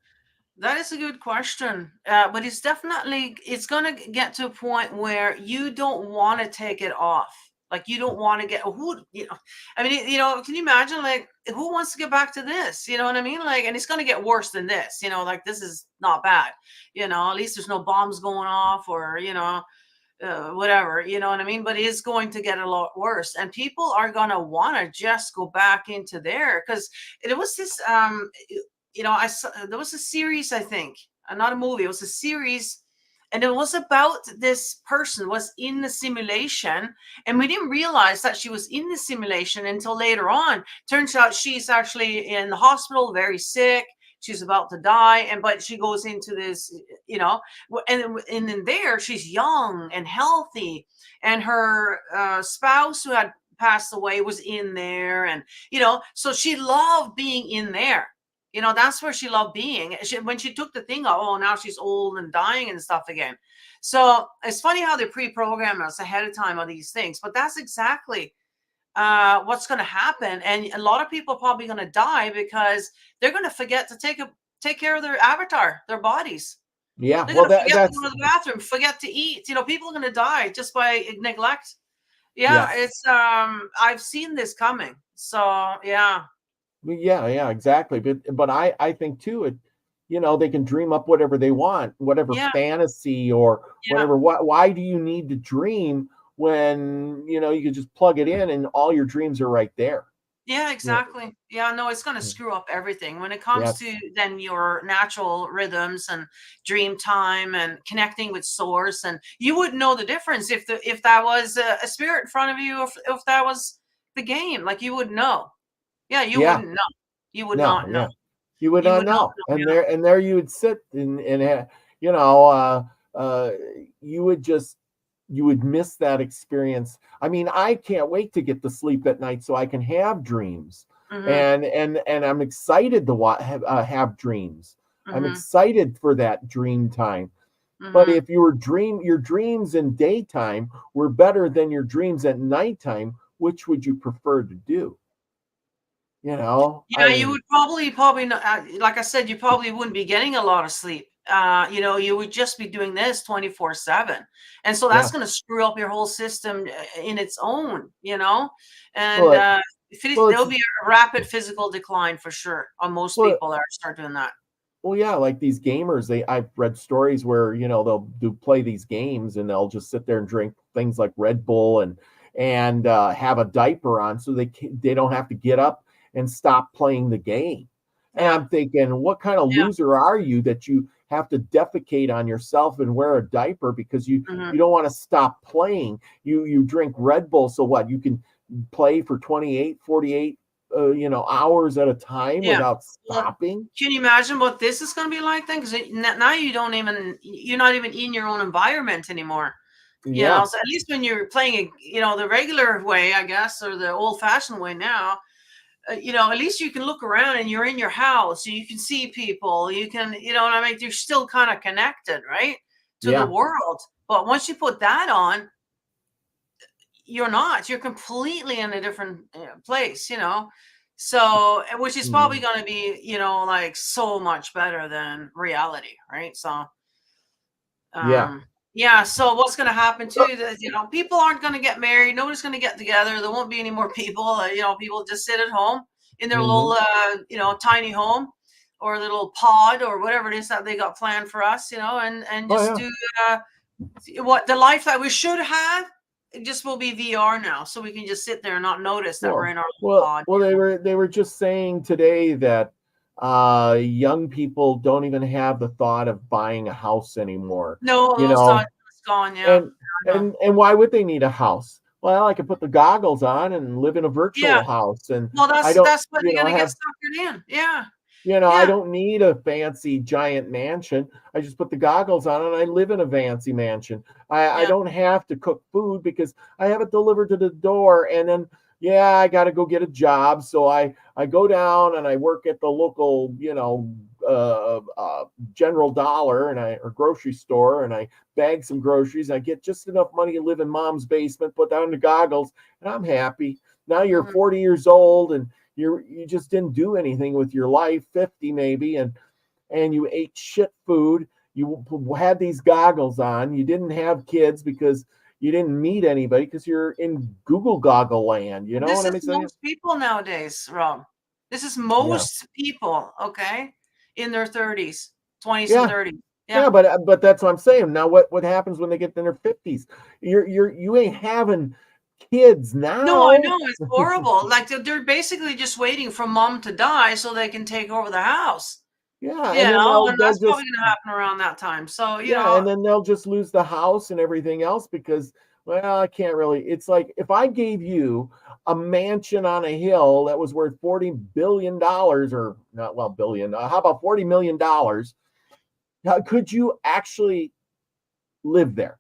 That is a good question, but it's going to get to a point where you don't want to take it off. Like you don't want to get I mean, can you imagine, like, who wants to get back to this? You know what I mean? Like, and it's going to get worse than this, like this is not bad, at least there's no bombs going off or, whatever, you know what I mean? But it is going to get a lot worse, and people are going to want to just go back into there, because it was this, there was a series, I think, not a movie, it was a series. And it was about this person was in the simulation, and we didn't realize that she was in the simulation until later on. Turns out she's actually in the hospital, very sick. She's about to die, but she goes into this, and in there she's young and healthy, and her spouse who had passed away was in there, and so she loved being in there. That's where she loved being. When she took the thing out, now she's old and dying and stuff again. So it's funny how they pre-program us ahead of time on these things, but that's exactly what's going to happen. And a lot of people are probably going to die because they're going to forget to take care of their avatar, their bodies. Yeah, they're going to forget to go to the bathroom, forget to eat. People are going to die just by neglect. Yeah, yes. It's I've seen this coming. So yeah. Yeah, exactly. But I think too, they can dream up whatever they want, whatever fantasy or whatever. Why do you need to dream when you can just plug it in and all your dreams are right there? Yeah, exactly. Yeah, no, it's going to screw up everything when it comes to then your natural rhythms and dream time and connecting with source. And you wouldn't know the difference if that was a spirit in front of you, if that was the game. Like, you wouldn't know. Yeah, you wouldn't know. You would not know. You would not know. And there you would sit and you would miss that experience. I mean, I can't wait to get to sleep at night so I can have dreams. Mm-hmm. And I'm excited to have dreams. Mm-hmm. I'm excited for that dream time. Mm-hmm. But if your dreams in daytime were better than your dreams at nighttime, which would you prefer to do? Yeah, you would probably not, like I said, you probably wouldn't be getting a lot of sleep. You would just be doing this 24/7, and so that's going to screw up your whole system in its own. And there'll be a rapid physical decline for sure on most people that start doing that. Well, yeah, like these gamers, I've read stories where they'll play these games and they'll just sit there and drink things like Red Bull and have a diaper on so they don't have to get up and stop playing the game. And I'm thinking, what kind of loser are you that you have to defecate on yourself and wear a diaper because you don't want to stop playing? You drink Red Bull, so what? You can play for 28, 48 hours at a time without stopping. Well, can you imagine what this is going to be like then? Because now you're not even in your own environment anymore. So at least when you're playing the regular way, I guess, or the old-fashioned way now, at least you can look around and you're in your house, so you can see people, you can, what I mean, you're still kind of connected, right, to the world. But once you put that on, you're completely in a different place, So, which is probably going to be, you know, like so much better than reality, right? So, yeah. So what's going to happen too is, you know, people aren't going to get married. Nobody's going to get together. There won't be any more people. You know, people just sit at home in their little, you know, tiny home or little pod or whatever it is that they got planned for us, you know, and just do what the life that we should have. It just will be VR now, so we can just sit there and not notice that we're in our pod. Well, they were just saying today that young people don't even have the thought of buying a house anymore. No, you those know, thoughts gone. Yeah, and why would they need a house? Well, I could put the goggles on and live in a virtual house, and well, that's what they're gonna get suckered in. Yeah. You know, I don't need a fancy giant mansion. I just put the goggles on and I live in a fancy mansion. I don't have to cook food because I have it delivered to the door. And then, I got to go get a job. So I go down and I work at the local, you know, general dollar or grocery store, and I bag some groceries. I get just enough money to live in mom's basement, put down the goggles, and I'm happy. Now you're 40 years old and you just didn't do anything with your life, 50 maybe, and you ate shit food. You had these goggles on. You didn't have kids because you didn't meet anybody because you're in Google goggle land. You know what I'm saying? Most people nowadays, Rob. This is most people, okay, in their 30s, 20s and 30s. Yeah, but that's what I'm saying. Now what happens when they get in their 50s? You ain't having kids now. No, I know, it's horrible. Like they're basically just waiting for mom to die so they can take over the house. Yeah, and that's probably going to happen around that time. So you know, and then they'll just lose the house and everything else because, well, I can't really. It's like if I gave you a mansion on a hill that was worth $40 billion, or not, well, billion. How about $40 million? Could you actually live there?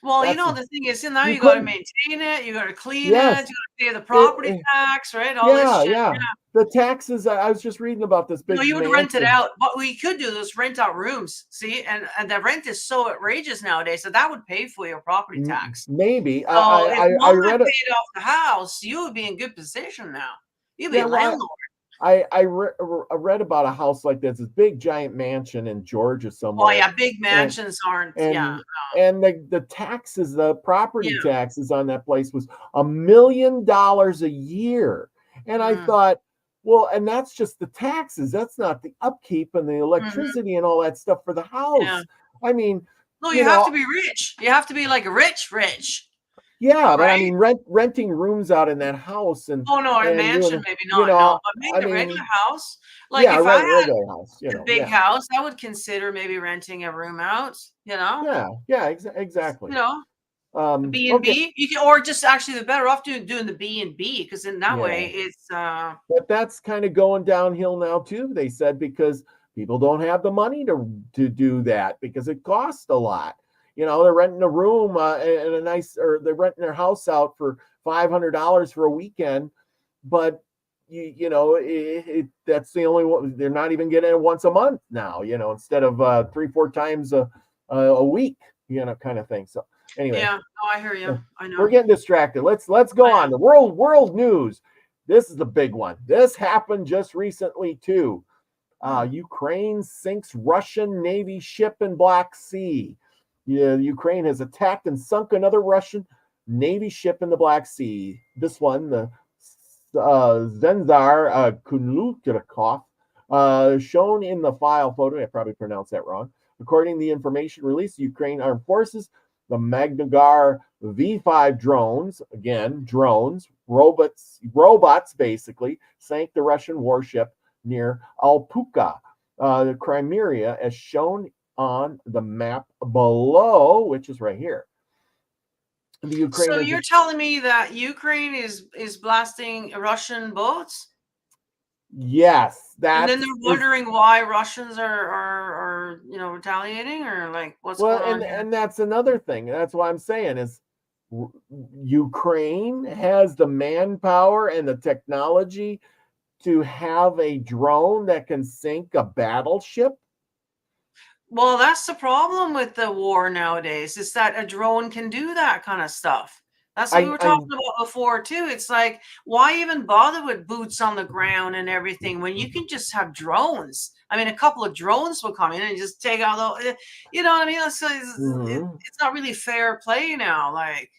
Well, you know, the thing is, now you got to maintain it, you got to clean it, you got to pay the property tax, right? All this shit. Yeah. The taxes. I was just reading about this big. No, you would rent it out. What we could do is rent out rooms. See, and the rent is so outrageous nowadays, so that would pay for your property tax. Maybe. So if mom had paid off the house, you would be in good position now. You'd be a landlord. I read about a house like this big giant mansion in Georgia somewhere. Oh yeah, big mansions aren't. And the taxes, the property taxes on that place was $1 million a year. And I thought, well, and that's just the taxes. That's not the upkeep and the electricity and all that stuff for the house. Yeah. I mean, no, you have to be rich. You have to be like rich. Yeah, right? But I mean, renting rooms out in that house and a mansion maybe not. No, but maybe a regular house. Like if I had a big house, I would consider maybe renting a room out. You know? Yeah, exactly. You know, B&B. You can, or just actually, the better off doing the B&B because in that way it's. But that's kind of going downhill now too. They said because people don't have the money to do that because it costs a lot. You know, they're renting a room in a nice, or they're renting their house out for $500 for a weekend, but you know, that's the only one. They're not even getting it once a month now. You know, instead of 3-4 times a week. You know, kind of thing. So anyway, I hear you. I know we're getting distracted. Let's go on. The world news. This is the big one. This happened just recently too. Ukraine sinks Russian Navy ship in Black Sea. Ukraine has attacked and sunk another Russian Navy ship in the Black Sea. This one, the Zenzar Kunlutikov, shown in the file photo. I probably pronounced that wrong. According to the information released, Ukraine Armed Forces, the Magnagar V5 drones, again, drones, robots basically, sank the Russian warship near Alpuka, the Crimea, as shown on the map below, which is right here. So you're telling me that Ukraine is blasting Russian boats? Yes, and then they're wondering why Russians are retaliating, or like what's going on here? And that's another thing. That's what I'm saying is Ukraine has the manpower and the technology to have a drone that can sink a battleship. Well, that's the problem with the war nowadays, is that a drone can do that kind of stuff. That's what we were talking about before too. It's like, why even bother with boots on the ground and everything when you can just have drones? I mean, a couple of drones will come in and just take out the, you know what I mean? It's not really fair play now. Like,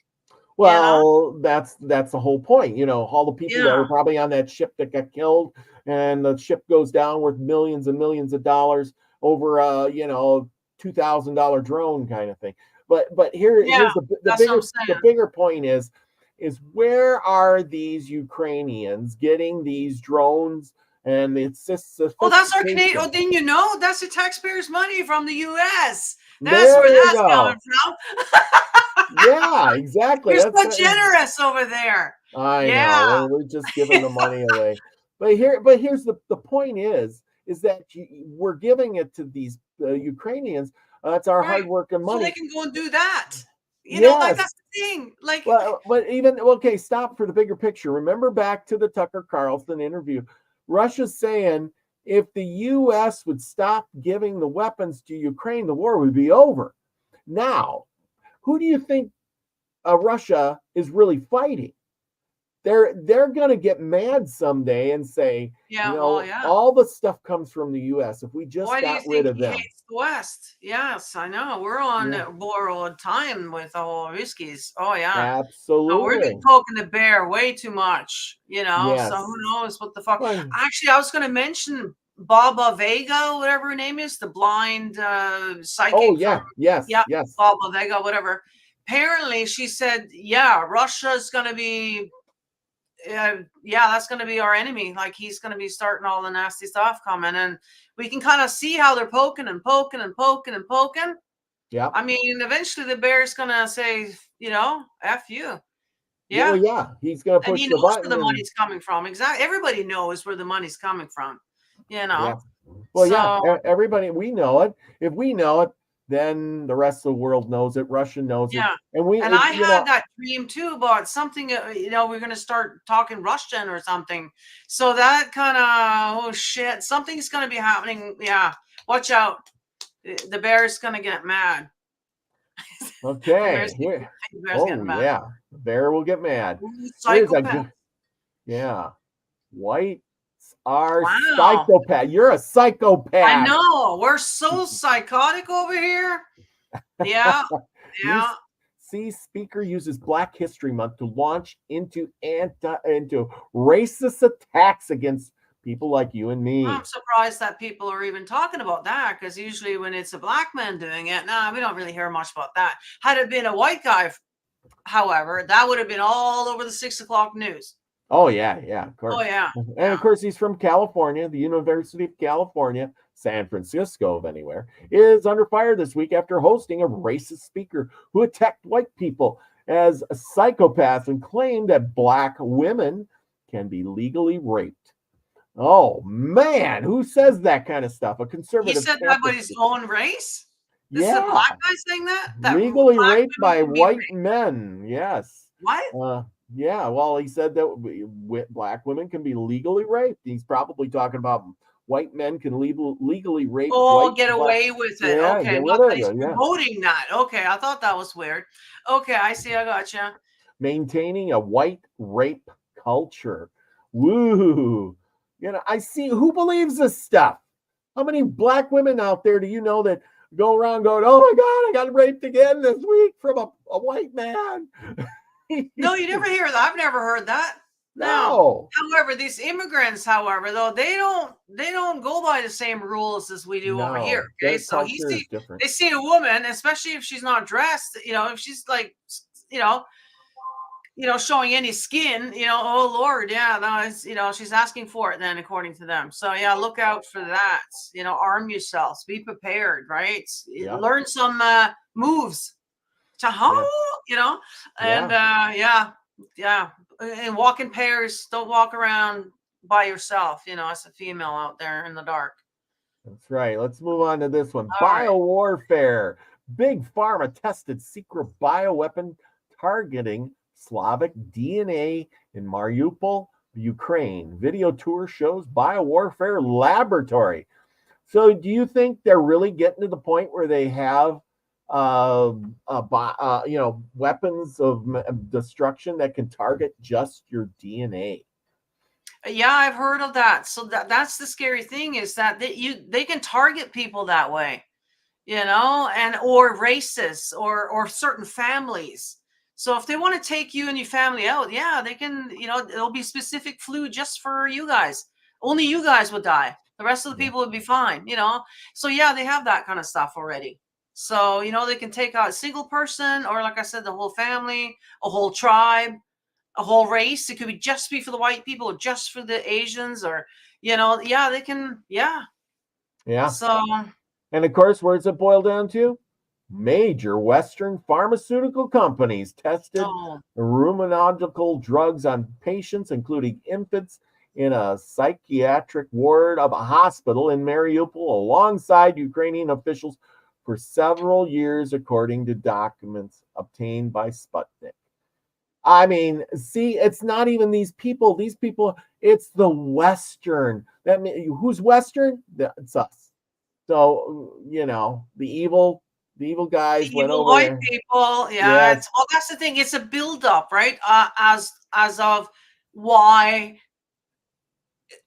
well, that's the whole point. All the people that were probably on that ship that got killed, and the ship goes down worth millions and millions of dollars over a $2,000 drone kind of thing. But here's the bigger point is where are these Ukrainians getting these drones? And it's just well, that's our Canadian. Oh, then that's the taxpayers' money from the U.S. That's where that's coming from. Yeah, exactly. You're so generous over there. I know. We're just giving the money away. But here's the point is that we're giving it to these Ukrainians. That's our hard work and money. So they can go and do that. You know, like that's the thing. Like, but even stop for the bigger picture. Remember back to the Tucker Carlson interview. Russia's saying if the U.S. would stop giving the weapons to Ukraine, the war would be over. Now, who do you think Russia is really fighting? They're going to get mad someday and say, all the stuff comes from the U.S. If we just got rid of them. Hates the West. Yes, I know. We're on borrowed time with the whole Ruskies. Oh, yeah. Absolutely. We've been poking the bear way too much, so who knows what the fuck. Actually, I was going to mention Baba Vega, whatever her name is, the blind psychic. Oh, yeah. Yes. Baba Vega, whatever. Apparently, she said, Russia's going to be... that's going to be our enemy. Like, he's going to be starting all the nasty stuff coming, and we can kind of see how they're poking and poking and poking and poking. Yeah. I mean, eventually the bear's going to say, F you. Yeah. Well, yeah. He's going to push the button. And he knows where the money's coming from. Exactly. Everybody knows where the money's coming from. Yeah. Well, everybody, we know it. If we know it, then the rest of the world knows it. Russia knows it. And I had that dream too about something, we're going to start talking Russian or something. So that kind of, oh shit, something's going to be happening. Yeah. Watch out. The bear's going to get mad. Okay. The bear will get mad. Psychopath. White are psychopath. You're a psychopath. I know. We're so psychotic over here. Yeah. See, speaker uses Black History Month to launch into racist attacks against people like you and me. I'm surprised that people are even talking about that, because usually when it's a black man doing it, we don't really hear much about that. Had it been a white guy, however, that would have been all over the 6 o'clock news. Oh, yeah, of course. Oh, yeah. And of course, he's from California. The University of California, San Francisco, of anywhere, is under fire this week after hosting a racist speaker who attacked white people as a psychopath and claimed that Black women can be legally raped. Oh, man, who says that kind of stuff? A conservative. He said that by his own race? This is a black guy saying that legally raped by white men. Yes. What? Yeah, well, he said that Black women can be legally raped. He's probably talking about white men can legally rape. Get away with it. Yeah, okay, he's promoting that. Okay, I thought that was weird. Okay, I see. I gotcha. Maintaining a white rape culture. Woo! I see. Who believes this stuff? How many Black women out there do you know that go around going, "Oh my God, I got raped again this week from a white man"? No, you never hear that. I've never heard that. No. However, these immigrants, though, they don't go by the same rules as we do over here. Okay, so they see a woman, especially if she's not dressed. If she's like, showing any skin. Oh Lord, she's asking for it. Then, according to them, so look out for that. Arm yourselves, be prepared. Right, learn some moves. And walk in pairs. Don't walk around by yourself, as a female out there in the dark. That's right. Let's move on to this one. Biowarfare. Big Pharma tested secret bioweapon targeting Slavic DNA in Mariupol, Ukraine. Video tour shows biowarfare laboratory. So do you think they're really getting to the point where they have weapons of destruction that can target just your DNA. Yeah, I've heard of that. So that's the scary thing, is that they can target people that way, and or races or certain families. So if they want to take you and your family out, yeah, they can, it'll be specific flu just for you guys. Only you guys would die. The rest of the people would be fine, So yeah, they have that kind of stuff already. So, they can take out a single person, or like I said, the whole family, a whole tribe, a whole race. It could be just be for the white people, or just for the Asians, or, yeah, they can. Yeah. Yeah. So, and of course, where does it boil down to? Major Western pharmaceutical companies tested rheumatological drugs on patients, including infants, in a psychiatric ward of a hospital in Mariupol, alongside Ukrainian officials for several years, according to documents obtained by Sputnik. I mean, see, it's not even these people. These people, it's the Western. That means who's Western? It's us. So the evil guys the went evil over white there. people, yeah. Yes. It's that's the thing. It's a build-up, right? As of why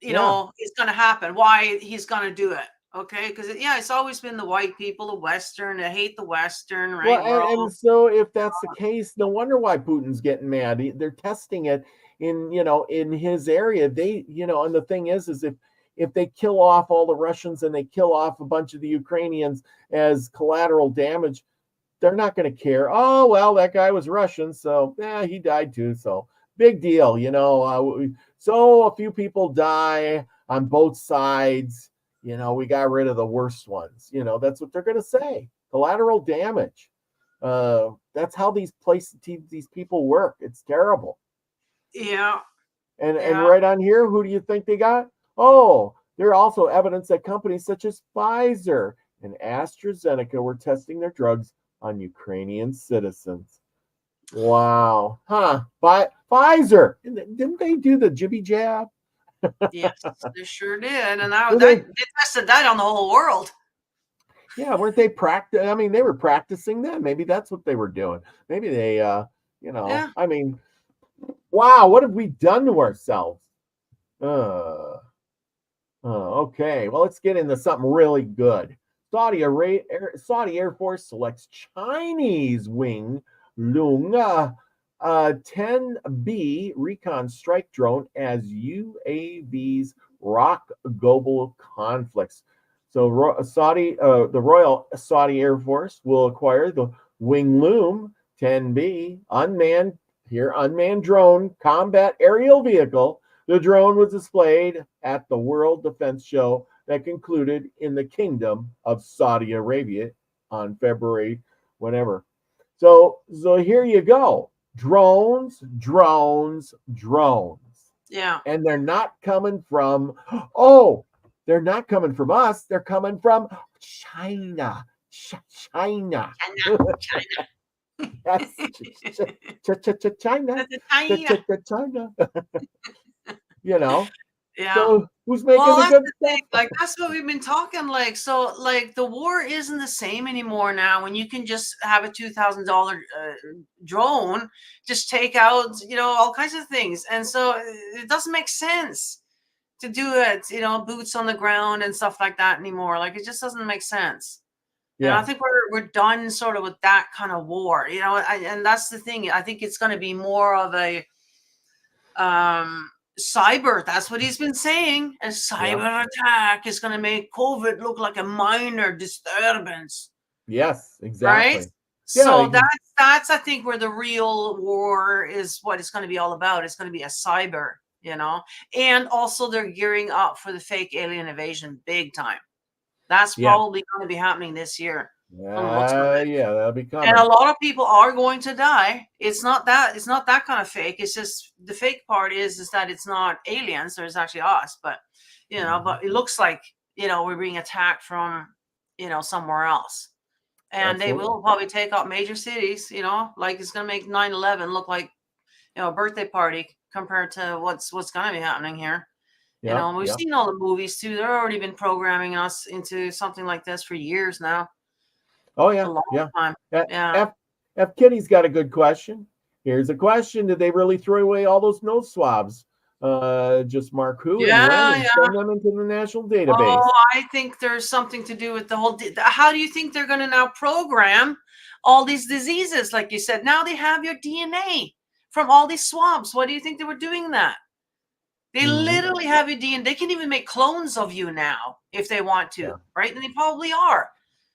it's going to happen, why he's going to do it. Okay, because it's always been the white people, the Western. They hate the Western, right? Well, and so if that's the case, no wonder why Putin's getting mad. They're testing it in his area. They and the thing is if they kill off all the Russians and they kill off a bunch of the Ukrainians as collateral damage, they're not going to care. Oh, well, that guy was Russian, so yeah, he died too. So big deal, so a few people die on both sides. We got rid of the worst ones. That's what they're going to say. Collateral damage. That's how these people work. It's terrible. Yeah. And right on here, who do you think they got? Oh, there are also evidence that companies such as Pfizer and AstraZeneca were testing their drugs on Ukrainian citizens. Wow. Huh. Pfizer. Didn't they do the jibby jab? Yes, they sure did. And they tested that on the whole world. Yeah, weren't they I mean, they were practicing then. Maybe that's what they were doing. Maybe they I mean, wow, what have we done to ourselves? Okay, well, let's get into something really good. Saudi Air Force selects Chinese wing Lung 10B recon strike drone as UAVs rock global conflicts. So the Royal Saudi Air Force will acquire the Wing Loom 10B unmanned drone combat aerial vehicle. The drone was displayed at the World Defense Show that concluded in the Kingdom of Saudi Arabia on February whenever. So here you go. Drones. Yeah. And they're not coming from they're not coming from us. They're coming from China. China. Yes. China. China. Yeah. So who's making the good stuff? Like, that's what we've been talking. Like, so like the war isn't the same anymore now, when you can just have a $2,000 drone just take out all kinds of things. And so it doesn't make sense to do it, boots on the ground and stuff like that anymore. Like, it just doesn't make sense. Yeah. And I think we're done sort of with that kind of war, and that's the thing. I think it's going to be more of a cyber. That's what he's been saying. A cyber attack is going to make COVID look like a minor disturbance. Yes, exactly. Right? So that's I think where the real war is, what it's going to be all about. It's going to be a cyber, and also they're gearing up for the fake alien invasion big time. That's probably going to be happening this year. That'll be coming. And a lot of people are going to die. It's not that kind of fake. It's just the fake part is that it's not aliens. There's actually us, but but it looks like we're being attacked from somewhere else, and they will probably take out major cities. Like, it's gonna make 9/11 look like a birthday party compared to what's gonna be happening here. We've seen all the movies too. They've already been programming us into something like this for years now. Oh yeah, A long yeah. time. Yeah. F Kitty's got a good question. Here's a question: did they really throw away all those nose swabs? Just mark who and when, and send them into the national database. Oh, I think there's something to do with the whole. How do you think they're going to now program all these diseases? Like you said, now they have your DNA from all these swabs. Why do you think they were doing that? They literally have your DNA. They can even make clones of you now if they want to, right? And they probably are.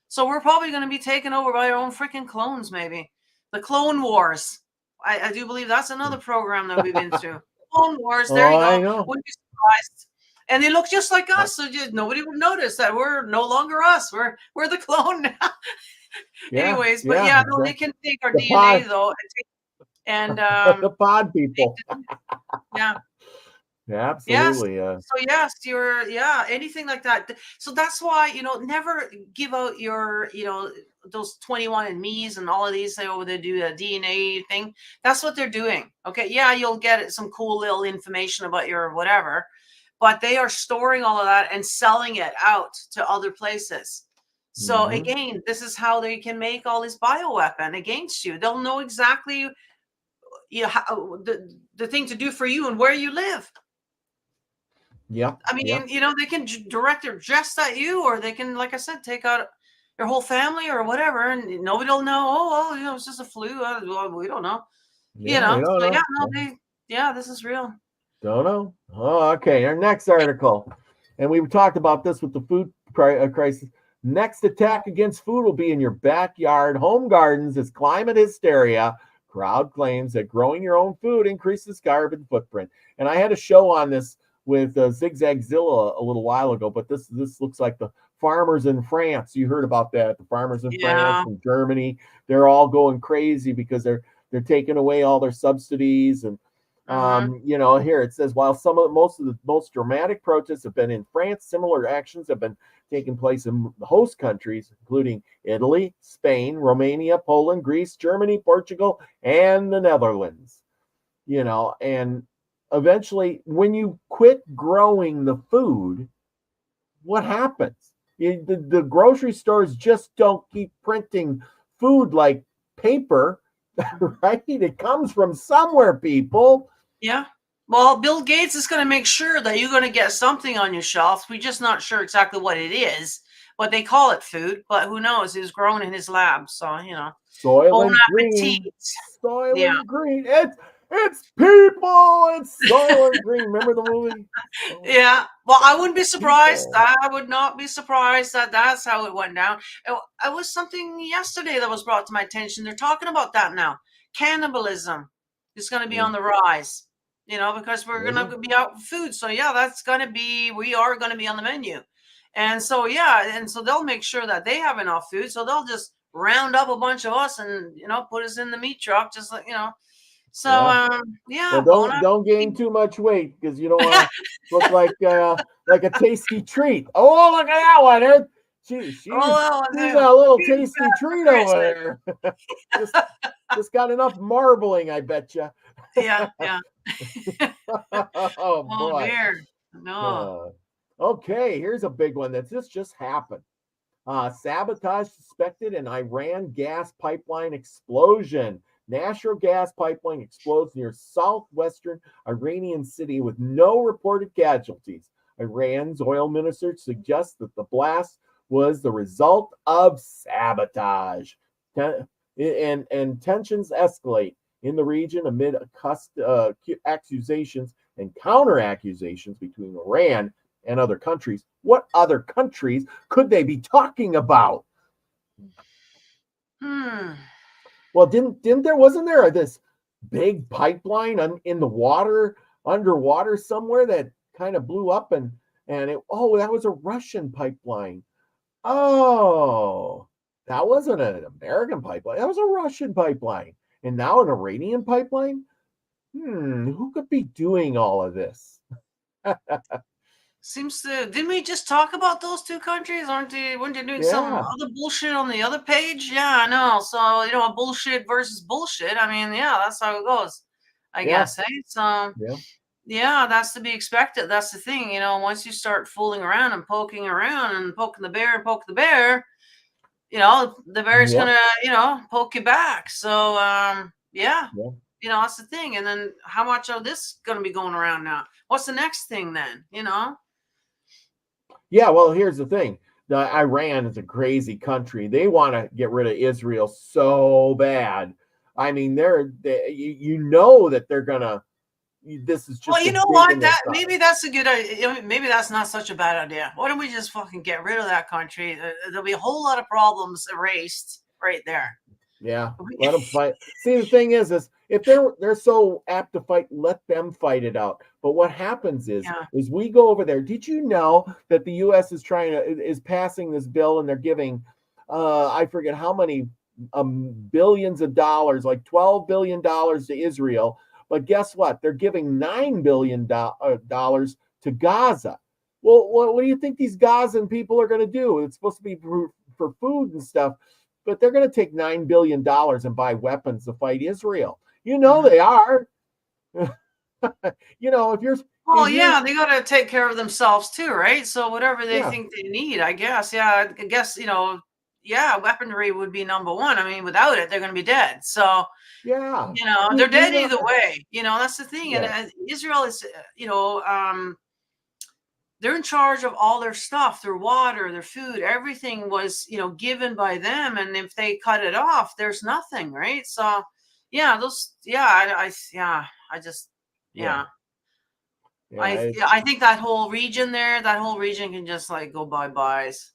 So we're probably going to be taken over by our own freaking clones, maybe. The Clone Wars. I do believe that's another program that we've been through. Clone Wars. There you go. I know. Wouldn't be surprised. And they look just like us, so just nobody would notice that we're no longer us. We're the clone now. Anyways, but no, they can take our DNA though, and the pod people. Yeah. Yeah, absolutely. Yes. So yes, you're anything like that. So that's why, never give out your, those 21andMe's and all of these. They do a DNA thing. That's what they're doing. Okay. Yeah, you'll get some cool little information about your whatever, but they are storing all of that and selling it out to other places. So again, this is how they can make all this bioweapon against you. They'll know exactly how, the thing to do for you and where you live. Yeah. I mean, they can direct their jets at you, or they can, like I said, take out your whole family or whatever, and nobody will know. Oh, well, it's just a flu. We don't know. This is real. Don't know. Oh, okay. Our next article, and we talked about this with the food crisis. Next attack against food will be in your backyard. Home gardens is climate hysteria. Crowd claims that growing your own food increases carbon footprint. And I had a show on this with Zigzagzilla a little while ago, but this looks like the farmers in France. You heard about that? The farmers in France and Germany, they're all going crazy because they're taking away all their subsidies. And here it says, while most of the most dramatic protests have been in France, similar actions have been taking place in the host countries, including Italy, Spain, Romania, Poland, Greece, Germany, Portugal, and the Netherlands. And eventually, when you quit growing the food, what happens? The grocery stores just don't keep printing food like paper, right? It comes from somewhere, people. Yeah. Well, Bill Gates is going to make sure that you're going to get something on your shelf. We're just not sure exactly what it is, but they call it food. But who knows? It's grown in his lab, so Soil and green. Soil and green. It's people. It's Soil and Green. Remember the movie? Yeah. Well, I wouldn't be surprised. I would not be surprised that that's how it went down. It was something yesterday that was brought to my attention. They're talking about that now. Cannibalism is going to be on the rise, because we're going to be out of food. So, we are going to be on the menu. And so, and so they'll make sure that they have enough food. So they'll just round up a bunch of us and, put us in the meat truck, just like, So Well, don't gain too much weight because you don't want to look like a tasty treat. Oh, look at that one! She's a little tasty treat over there. just got enough marbling, I bet you. Yeah. Oh boy. Dear. No. Okay, here's a big one that just happened. Sabotage suspected in Iran gas pipeline explosion. Natural gas pipeline explodes near southwestern Iranian city with no reported casualties. Iran's oil minister suggests that the blast was the result of sabotage. And tensions escalate in the region amid accusations and counter-accusations between Iran and other countries. What other countries could they be talking about? Well, wasn't there this big pipeline in the water, underwater somewhere that kind of blew up and that was a Russian pipeline. Oh, that wasn't an American pipeline. That was a Russian pipeline. And now an Iranian pipeline? Who could be doing all of this? Didn't we just talk about those two countries? Weren't they doing some other bullshit on the other page? Yeah, I know. So, bullshit versus bullshit. I mean, that's how it goes, I guess. Hey? So, that's to be expected. That's the thing. Once you start fooling around and poking the bear, the bear's gonna, poke you back. So yeah. That's the thing. And then how much of this gonna be going around now? What's the next thing then? Yeah, well, here's the thing. Iran is a crazy country. They want to get rid of Israel so bad. I mean, you know that they're gonna. This is just. Well, you know what? Maybe that's a good idea. Maybe that's not such a bad idea. Why don't we just fucking get rid of that country? There'll be a whole lot of problems erased right there. Yeah, let them fight. See, the thing is if they're so apt to fight, let them fight it out. But what happens is we go over there. Did you know that the U.S. is passing this bill, and they're giving, I forget how many billions of dollars, like $12 billion to Israel. But guess what? They're giving $9 billion dollars to Gaza. Well, what do you think these Gazan people are going to do? It's supposed to be for food and stuff. But they're going to take $9 billion and buy weapons to fight Israel. They are. If you're. They got to take care of themselves too, right? So whatever they think they need, I guess. Yeah, I guess, weaponry would be number one. I mean, without it, they're going to be dead. So, they're dead either way. That's the thing. Yeah. And Israel is, they're in charge of all their stuff, their water, their food, everything was, given by them. And if they cut it off, there's nothing, right? So, I think that whole region can just like go bye-byes.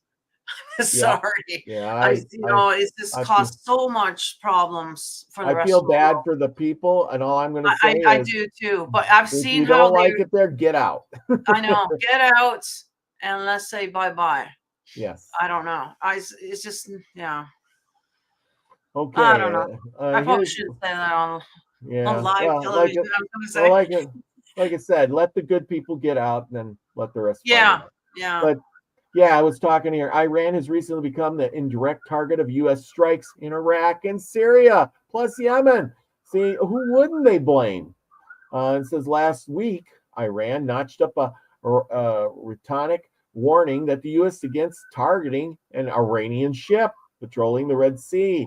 Sorry. Yeah. It's just caused so much problems for the rest of the world. I feel bad for the people, and all I'm going to say is I do too. But I've seen how you don't like it there, get out. I know, get out, and let's say bye-bye. Yes. I don't know. It's just Okay. I don't know. I probably shouldn't say that on live television. Like I said, let the good people get out, and then let the rest. Yeah. But. Yeah, I was talking here. Iran has recently become the indirect target of U.S. strikes in Iraq and Syria, plus Yemen. See, who wouldn't they blame? It says last week, Iran notched up a rhetoric warning that the U.S. against targeting an Iranian ship patrolling the Red Sea.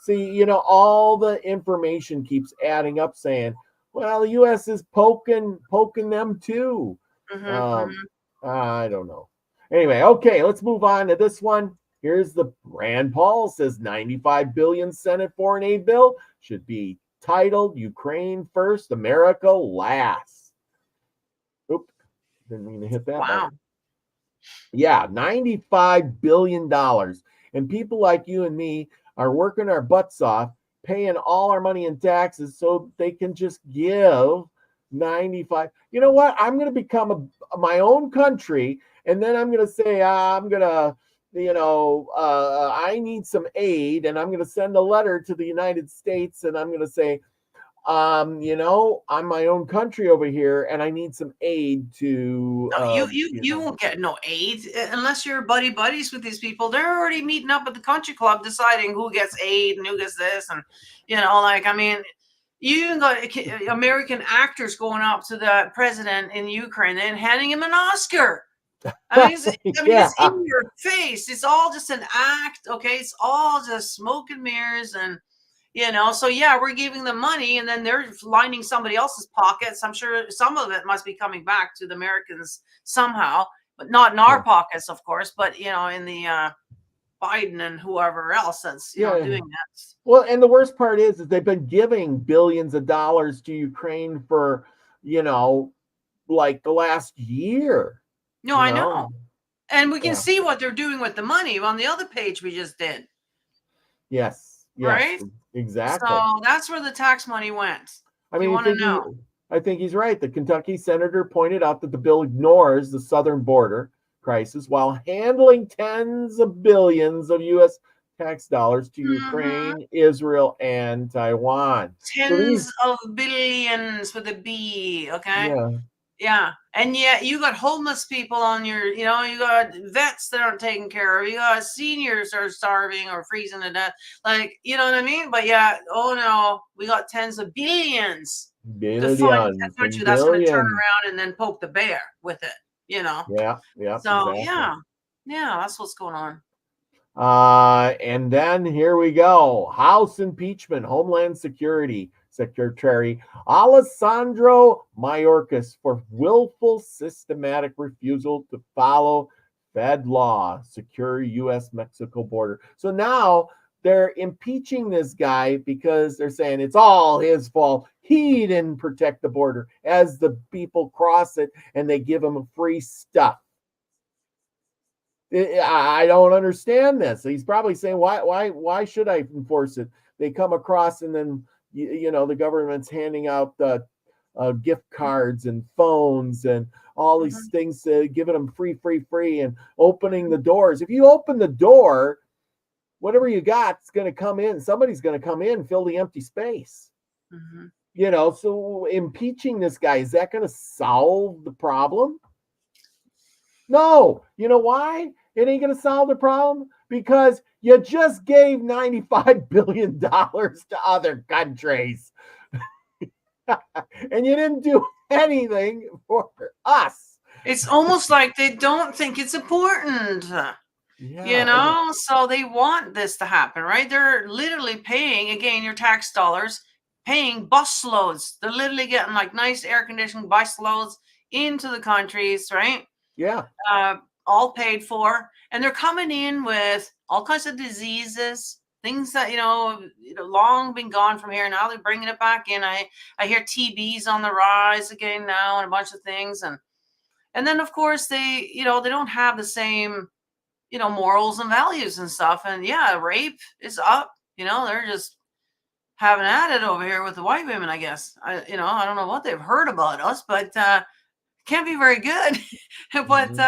See, all the information keeps adding up saying, well, the U.S. is poking them too. I don't know. Anyway, okay, let's move on to this one. Here's the Rand Paul says $95 billion Senate foreign aid bill should be titled Ukraine First, America Last. Oop, didn't mean to hit that. Wow. Button. Yeah, $95 billion. And people like you and me are working our butts off, paying all our money in taxes so they can just give 95. You know what? I'm going to become my own country. And then I'm going to say, I need some aid, and I'm going to send a letter to the United States, and I'm going to say, I'm my own country over here, and I need some aid to. You won't get no aid unless you're buddies with these people. They're already meeting up at the country club, deciding who gets aid and who gets this, and you even got American actors going up to the president in Ukraine and handing him an Oscar. It's in your face. It's all just an act. Okay. It's all just smoke and mirrors. And, so we're giving them money and then they're lining somebody else's pockets. I'm sure some of it must be coming back to the Americans somehow, but not in our pockets, of course, but, in the Biden and whoever else that's doing that. Well, and the worst part is they've been giving billions of dollars to Ukraine for, like the last year. No, I know. And we can see what they're doing with the money on the other page we just did. Yes. Right? Exactly. So that's where the tax money went. I mean, you want to know. I think he's right. The Kentucky senator pointed out that the bill ignores the southern border crisis while handling tens of billions of U.S. tax dollars to Ukraine, Israel, and Taiwan. Tens of billions with a B, okay? Yeah. And yet you got homeless people on your, you got vets that aren't taken care of. You got seniors that are starving or freezing to death. Like, you know what I mean? But we got tens of billions to find a country that's going to turn around and then poke the bear with it, Yeah. So, exactly. yeah, that's what's going on. And then here we go. House impeachment, Homeland Security Secretary Alessandro Mayorkas for willful systematic refusal to follow Fed law, secure U.S.-Mexico border. So now they're impeaching this guy because they're saying it's all his fault. He didn't protect the border as the people cross it and they give him free stuff. I don't understand this. He's probably saying, why should I enforce it? They come across and then, the government's handing out gift cards and phones and all these things, giving them free and opening the doors. If you open the door, whatever you got is going to come in. Somebody's going to come in and fill the empty space. So impeaching this guy, is that going to solve the problem? No. You know why? It ain't going to solve the problem because you just gave $95 billion to other countries. And you didn't do anything for us. It's almost like they don't think it's important. So they want this to happen, right? They're literally paying, again, your tax dollars, paying bus loads. They're literally getting like nice air-conditioned bus loads into the countries, right? Yeah. All paid for. And they're coming in with all kinds of diseases, things that, long been gone from here. Now they're bringing it back in. I hear TB's on the rise again now and a bunch of things. And then, of course, they don't have the same, morals and values and stuff. And yeah, rape is up. They're just having at it over here with the white women, I guess. I don't know what they've heard about us, but can't be very good. But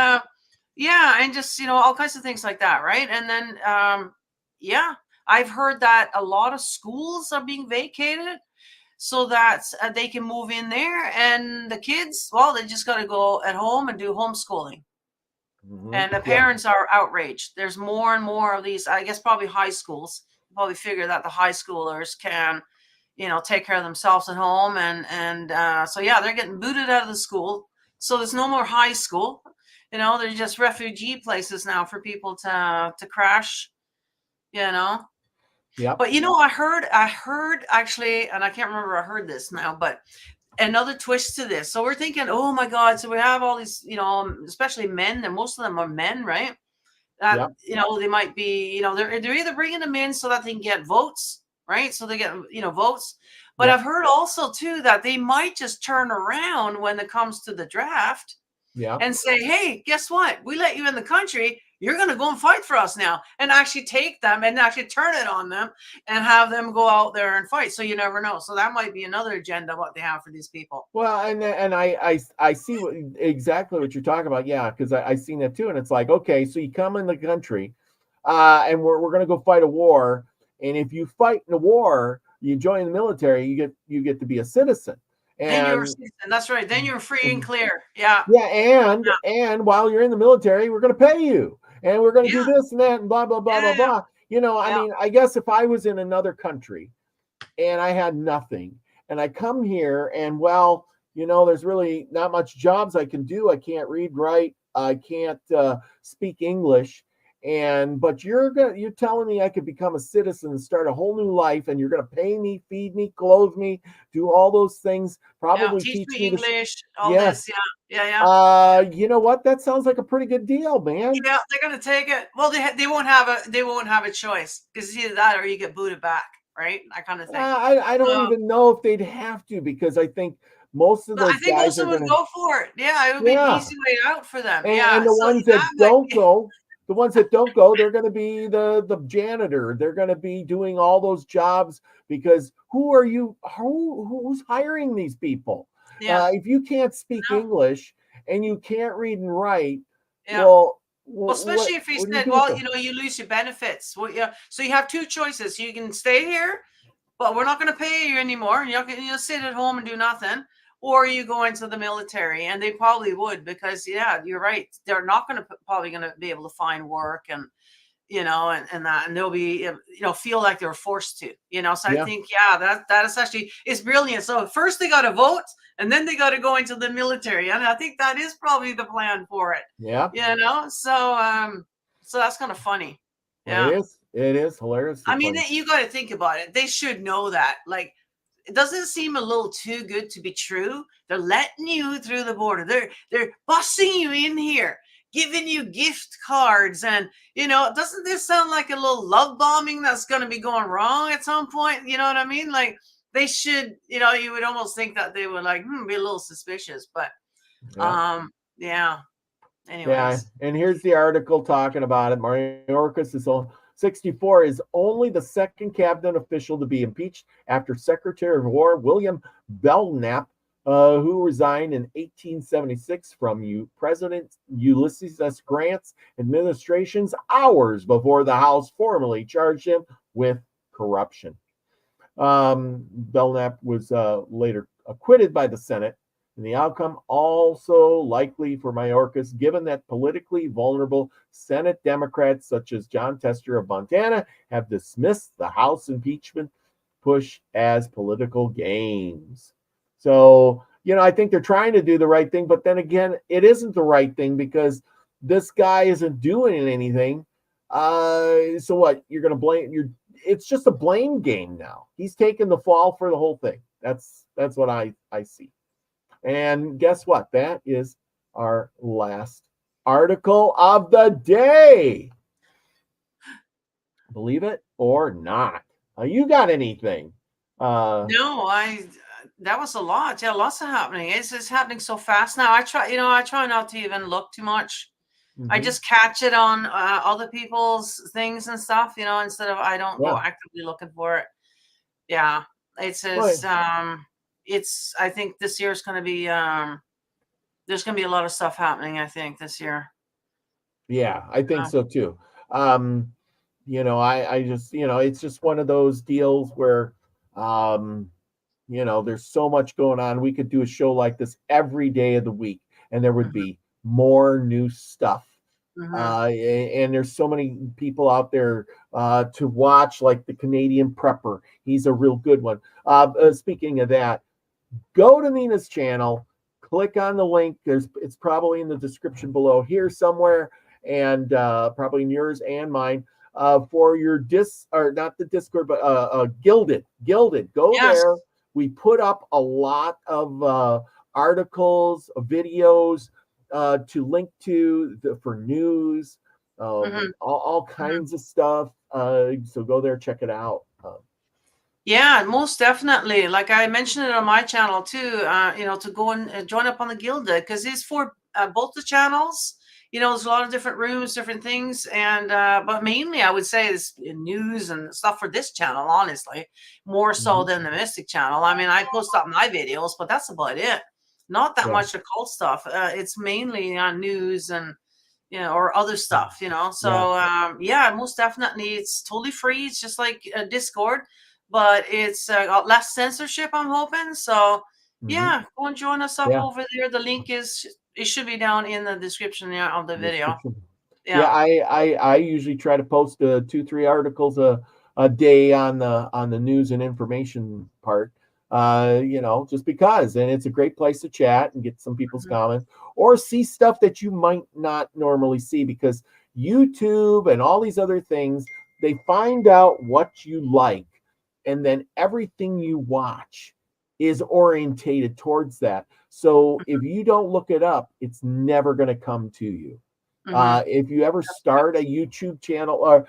and just, all kinds of things like that, right? And then, I've heard that a lot of schools are being vacated so that they can move in there. And the kids, well, they just got to go at home and do homeschooling. And the parents are outraged. There's more and more of these, I guess, probably high schools. Probably figure that the high schoolers can, take care of themselves at home. And so, yeah, they're getting booted out of the school. So there's no more high school. They're just refugee places now for people to crash, Yeah. But, I heard actually, and I can't remember I heard this now, but another twist to this. So we're thinking, oh my God. So we have all these, especially men, and most of them are men, right? They might be, they're either bringing them in so that they can get votes, right? So they get, votes. But I've heard also too that they might just turn around when it comes to the draft and say, hey, guess what? We let you in the country. You're going to go and fight for us now, and actually take them and actually turn it on them and have them go out there and fight. So you never know. So that might be another agenda, what they have for these people. Well, and I see exactly what you're talking about. Yeah, because I've seen that too. And it's like, okay, so you come in the country and we're going to go fight a war. And if you fight in a war, you join the military, you get to be a citizen. And then you're a citizen. That's right. Then you're free and clear. Yeah. Yeah. And while you're in the military, we're going to pay you. And we're going to do this and that and blah, blah, blah, blah, blah. I mean, I guess if I was in another country and I had nothing and I come here and, well, there's really not much jobs I can do. I can't read, write. I can't speak English. But you're telling me I could become a citizen and start a whole new life, and you're going to pay me, feed me, clothe me, do all those things, probably teach me English, all this. You know what? That sounds like a pretty good deal, man. Yeah, they're going to take it. Well, they won't have a choice, because it's either that or you get booted back, right? That kind of thing. I don't even know if they'd have to, because I think most of those guys most of them would go for it. Yeah, it would be an easy way out for them. And the ones that don't go. The ones that don't go, they're going to be the janitor. They're going to be doing all those jobs, because who's hiring these people? If you can't speak English and you can't read and write, well, especially if you said, you lose your benefits. Well, so you have two choices. You can stay here, but we're not going to pay you anymore, and you'll sit at home and do nothing. Or you go into the military, and they probably would, because you're right. They're not probably going to be able to find work, and and they'll be feel like they're forced to. So I think that is actually is brilliant. So first they got to vote, and then they got to go into the military, and I think that is probably the plan for it. Yeah. So that's kind of funny. Yeah. It is hilarious. I mean, you got to think about it. They should know that. Like, it doesn't seem a little too good to be true. They're letting you through the border. They're busing you in here, giving you gift cards, and doesn't this sound like a little love bombing that's going to be going wrong at some point? You know what I mean? Like, they should. You would almost think that they would like be a little suspicious, but yeah. Anyways. Yeah, and here's the article talking about it. Mayorkas is 64 is only the second cabinet official to be impeached after Secretary of War William Belknap, who resigned in 1876 from President Ulysses S. Grant's administration's hours before the House formally charged him with corruption. Belknap was later acquitted by the Senate, and the outcome also likely for Mayorkas, given that politically vulnerable Senate Democrats such as John Tester of Montana have dismissed the House impeachment push as political games. So, I think they're trying to do the right thing, but then again, it isn't the right thing because this guy isn't doing anything. So what? You're going to blame? It's just a blame game now. He's taking the fall for the whole thing. That's what I see. And guess what? That is our last article of the day. Believe it or not. You got anything? No, that was a lot. Yeah, lots of happening. It's happening so fast now. I try not to even look too much. Mm-hmm. I just catch it on other people's things and stuff, instead of I don't go actively looking for it. Yeah, it's just I think this year is going to be there's going to be a lot of stuff happening, I think, this year. Yeah, I think so too. I just, it's just one of those deals where there's so much going on. We could do a show like this every day of the week and there would be more new stuff. And there's so many people out there to watch, like the Canadian Prepper. He's a real good one. Speaking of that, go to Nina's channel, click on the link. It's probably in the description below here somewhere, and probably in yours and mine. For your not the Discord, but Gilded. Go there. We put up a lot of articles, videos to link to for news, all kinds of stuff. So go there, check it out. Yeah, most definitely. Like I mentioned it on my channel too, to go and join up on the Gilded, because it's for both the channels. There's a lot of different rooms, different things, and but mainly I would say it's news and stuff for this channel, honestly, more so than the Mystic channel. I mean, I post up my videos, but that's about it. Not that much occult stuff. It's mainly on news and or other stuff. So most definitely, it's totally free. It's just like Discord, but it's got less censorship, I'm hoping. So go and join us up over there. The link it should be down in the description of the video. I usually try to post 2-3 articles a day on the news and information part. Just because, and it's a great place to chat and get some people's comments or see stuff that you might not normally see, because YouTube and all these other things, they find out what you like, and then everything you watch is orientated towards that. So if you don't look it up, it's never going to come to you. If you ever start a YouTube channel or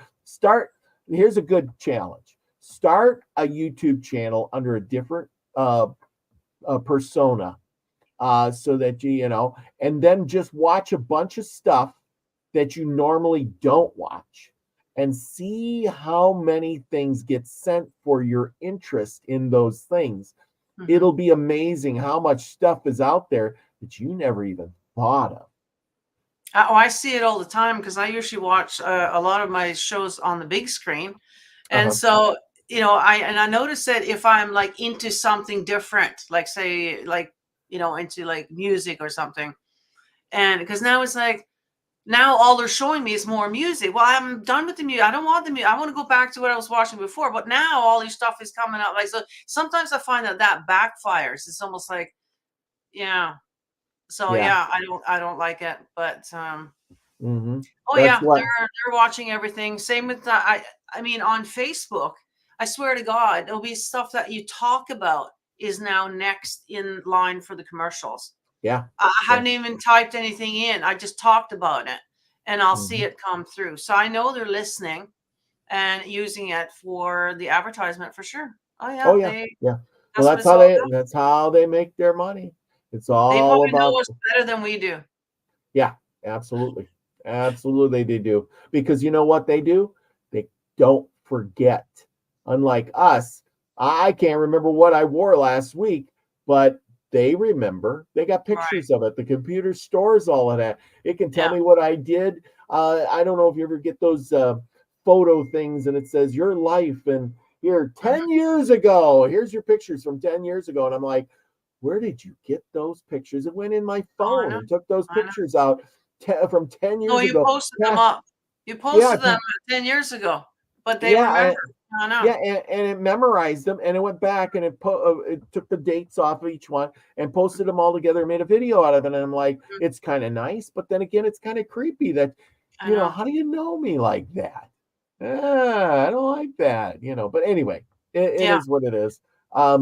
here's a good challenge. Start a YouTube channel under a different persona, so that and then just watch a bunch of stuff that you normally don't watch, and see how many things get sent for your interest in those things. It'll be amazing how much stuff is out there that you never even thought of. I see it all the time, because I usually watch a lot of my shows on the big screen, and so I notice that if I'm like into something different, like say into like music or something, and because now it's like now all they're showing me is more music. Well, I'm done with the music. I don't want the music. I want to go back to what I was watching before. But now all this stuff is coming out. Like, so sometimes I find that backfires. It's almost like, So I don't like it. But Mm-hmm. Oh That's yeah, what. they're watching everything. Same with I mean on Facebook. I swear to God, there'll be stuff that you talk about is now next in line for the commercials. Yeah. I haven't even typed anything in. I just talked about it, and I'll see Mm-hmm. it come through. So I know they're listening and using it for the advertisement for sure. Oh yeah, Oh yeah, yeah. Well, that's what it's all about. that's how they make their money. It's They all probably know about. us better than we do. Yeah, absolutely. Absolutely, they do. Because you know what they do? They don't forget. Unlike us, I can't remember what I wore last week, but they remember. They got Right. pictures of it. The computer stores all of that. It can tell Yeah. me what I did. I don't know if you ever get those photo things and it says your life and here 10 years ago. Here's your pictures from 10 years ago. And I'm like, where did you get those pictures? It went in my Oh, I phone know. and took those I know. pictures out from 10 No, years you ago. posted them up. You Yeah, posted them 10 years ago, but they yeah, remember. I know. yeah, and it memorized them, and it went back and it took the dates off of each one and posted them all together and made a video out of it. And I'm like, it's kind of nice, but then again, it's kind of creepy that, I know. how do you know me like that? I don't like that, But anyway, it is what it is. Yeah,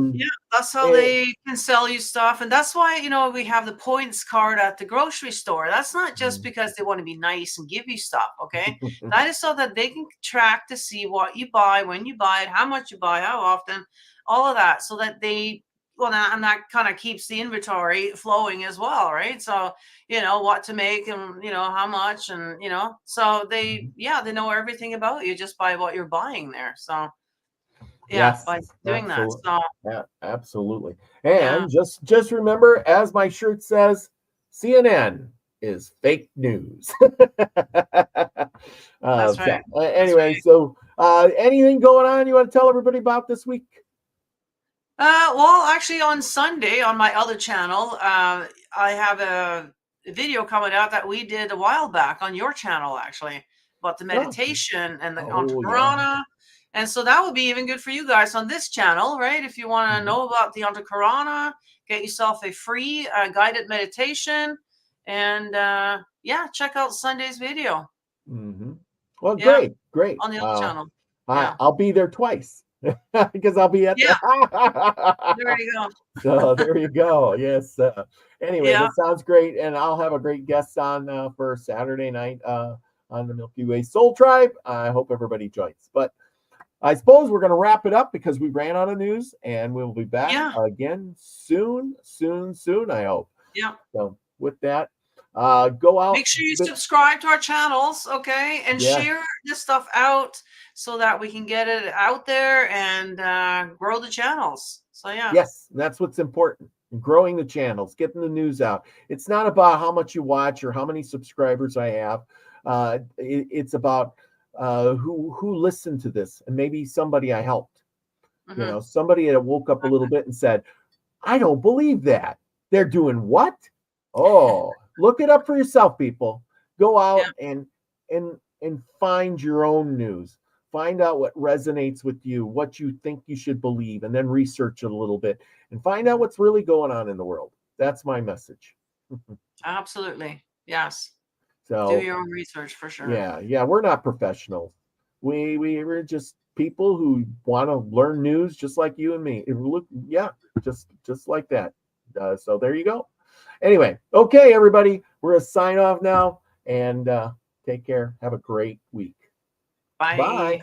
that's how they can sell you stuff. And that's why, we have the points card at the grocery store. That's not just because they want to be nice and give you stuff, okay? That is so that they can track to see what you buy, when you buy it, how much you buy, how often, all of that, so that and that kind of keeps the inventory flowing as well, right? So, what to make and, how much and, so they know everything about you just by what you're buying there. So, yeah, Yes, by doing that. absolutely. So, Yeah, absolutely. yeah. And just remember, as my shirt says, CNN is fake news. That's right. That's Anyway, right. so anything going on you want to tell everybody about this week? Well, actually, on Sunday on my other channel, I have a video coming out that we did a while back on your channel, actually, about the meditation and the Oh, yeah. Antahkarana. And so that would be even good for you guys on this channel, right? If you want to know about the Antahkarana, get yourself a free guided meditation, and check out Sunday's video. Mm-hmm. Well, Yeah, great. on the other channel. Yeah, I'll be there twice because I'll be at yeah. the. There you go. So there you go. Yes. Anyway, Yeah. that sounds great, and I'll have a great guest on for Saturday night on the Milkyway Soul Tribe. I hope everybody joins. But I suppose we're going to wrap it up because we ran out of news, and we'll be back again soon. I hope. Yeah. So with that, go out. Make sure you subscribe to our channels, okay? And share this stuff out so that we can get it out there and grow the channels. So, yeah. Yes, that's what's important. Growing the channels, getting the news out. It's not about how much you watch or how many subscribers I have. It's about who listened to this, and maybe somebody I helped. Somebody that woke up a little bit and said, I don't believe that. They're doing what? Oh, look it up for yourself, people. Go out and find your own news. Find out what resonates with you, what you think you should believe, and then research it a little bit and find out what's really going on in the world. That's my message. Absolutely. Yes. So do your own research for sure. Yeah. We're not professionals. We're just people who want to learn news just like you and me. Just like that. So there you go. Anyway, okay, everybody, we're gonna sign off now and take care. Have a great week. Bye. Bye.